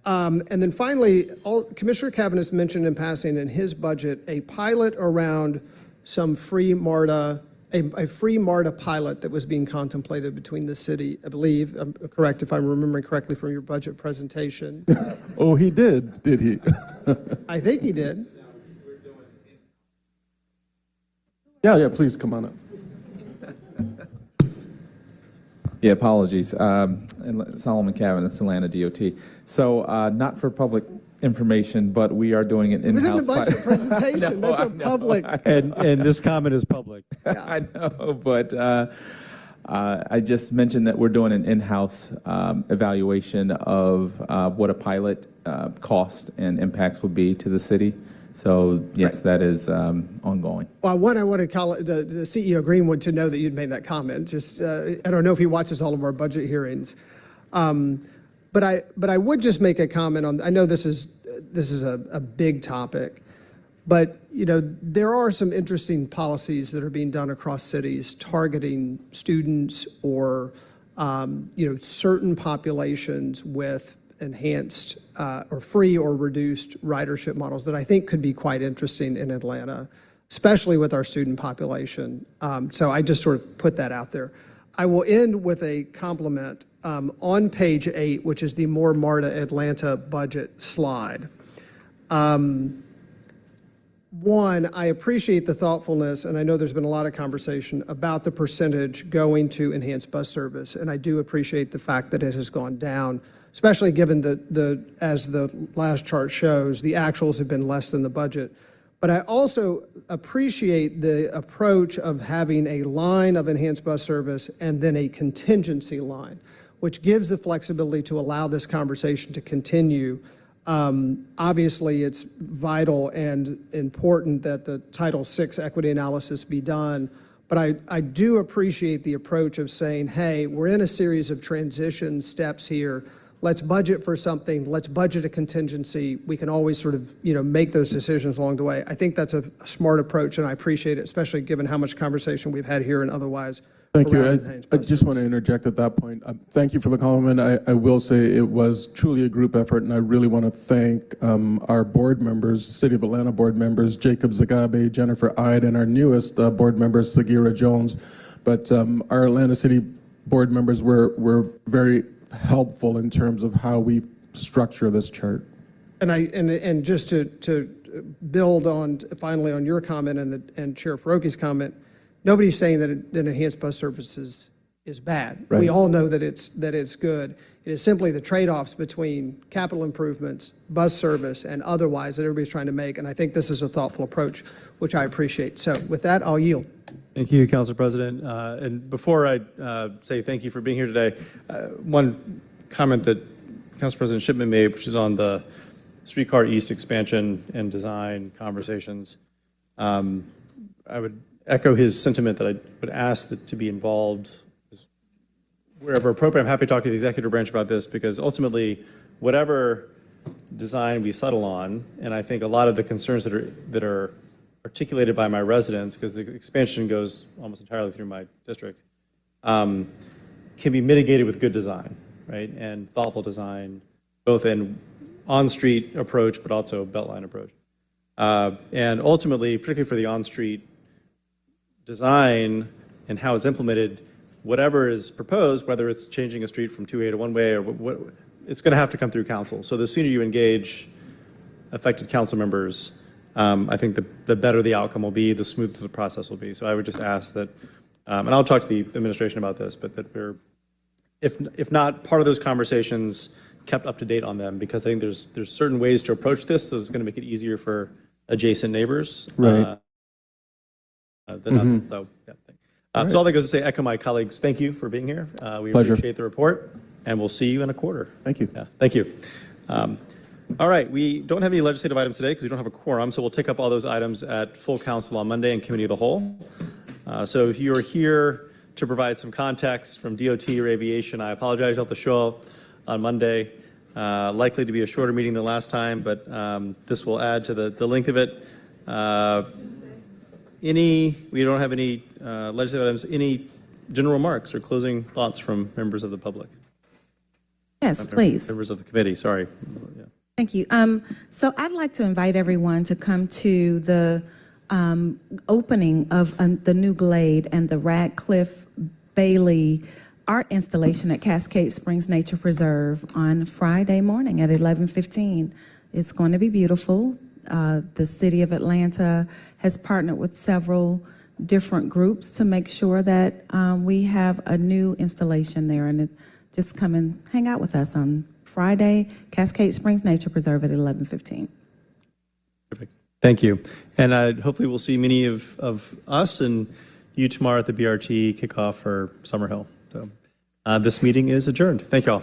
And then finally, Commissioner Cabinet's mentioned in passing in his budget a pilot around some free MARTA, a free MARTA pilot that was being contemplated between the city, I believe, I'm correct if I'm remembering correctly from your budget presentation. Oh, he did he? I think he did. Yeah, please come on up. Yeah, apologies. Solomon Cabinet, Atlanta DOT. So not for public information, but we are doing an in-house. It was in the budget presentation. That's a public. And this comment is public. Yeah. I know, but I just mentioned that we're doing an in-house evaluation of what a pilot cost and impacts would be to the city. So yes, that is ongoing. Well, one, I want to call it the CEO Greenwood to know that you'd made that comment. Just I don't know if he watches all of our budget hearings. But I would just make a comment on, I know this is a big topic, but there are some interesting policies that are being done across cities targeting students or certain populations with enhanced or free or reduced ridership models that I think could be quite interesting in Atlanta, especially with our student population. So I just sort of put that out there. I will end with a compliment. On page 8, which is the More MARTA Atlanta budget slide. One, I appreciate the thoughtfulness, and I know there's been a lot of conversation about the percentage going to enhanced bus service, and I do appreciate the fact that it has gone down, especially given as the last chart shows, the actuals have been less than the budget. But I also appreciate the approach of having a line of enhanced bus service and then a contingency line, which gives the flexibility to allow this conversation to continue Obviously, it's vital and important that the Title VI equity analysis be done, but I do appreciate the approach of saying, hey, we're in a series of transition steps here. Let's budget for something. Let's budget a contingency. We can always sort of, make those decisions along the way. I think that's a smart approach, and I appreciate it, especially given how much conversation we've had here and otherwise. Thank you. around I just want to interject at that point. Thank you for the compliment. I will say it was truly a group effort, and I really want to thank our board members, City of Atlanta board members, Jacob Zagabe, Jennifer Ide, and our newest board member, Sagira Jones. But our Atlanta City board members were very helpful in terms of how we structure this chart. And just to build on, finally, on your comment and Chair Faroki's comment, nobody's saying that enhanced bus services is bad. Right. We all know that it's good. It is simply the trade-offs between capital improvements, bus service, and otherwise that everybody's trying to make. And I think this is a thoughtful approach, which I appreciate. So with that, I'll yield. Thank you, Council President. And before I say thank you for being here today, one comment that Council President Shipman made, which is on the Streetcar East expansion and design conversations. I would echo his sentiment that I would ask that to be involved wherever appropriate. I'm happy to talk to the executive branch about this because ultimately, whatever design we settle on, and I think a lot of the concerns that are articulated by my residents, because the expansion goes almost entirely through my district, can be mitigated with good design, right? And thoughtful design, both in on-street approach, but also beltline approach. And ultimately, particularly for the on-street design and how it's implemented, whatever is proposed, whether it's changing a street from two-way to one-way or what, it's going to have to come through council. So the sooner you engage affected council members, I think the better the outcome will be, the smoother the process will be. So I would just ask that, and I'll talk to the administration about this, but that we're, if not part of those conversations, kept up to date on them, because I think there's certain ways to approach this that is going to make it easier for adjacent neighbors. Right. So, yeah. So all that goes to say, echo my colleagues, thank you for being here. We Pleasure. appreciate the report, and we'll see you in a quarter. Thank you. Yeah, thank you. All right, we don't have any legislative items today because we don't have a quorum, so we'll take up all those items at full council on Monday and committee of the whole. So if you're here to provide some context from DOT or aviation, I apologize, you'll have to show up on Monday. Likely to be a shorter meeting than last time, but this will add to the length of it. We don't have any legislative items. Any general remarks or closing thoughts from members of the public? Yes, please. Members of the committee, sorry. Yeah. Thank you. So I'd like to invite everyone to come to the opening of the new Glade and the Radcliffe Bailey art installation at Cascade Springs Nature Preserve on Friday morning at 11:15. It's going to be beautiful. The City of Atlanta has partnered with several different groups to make sure that we have a new installation there, and just come and hang out with us on Friday, Cascade Springs Nature Preserve at 11:15. Perfect. Thank you. And hopefully we'll see many of us and you tomorrow at the BRT kickoff for Summerhill. So this meeting is adjourned. Thank you all.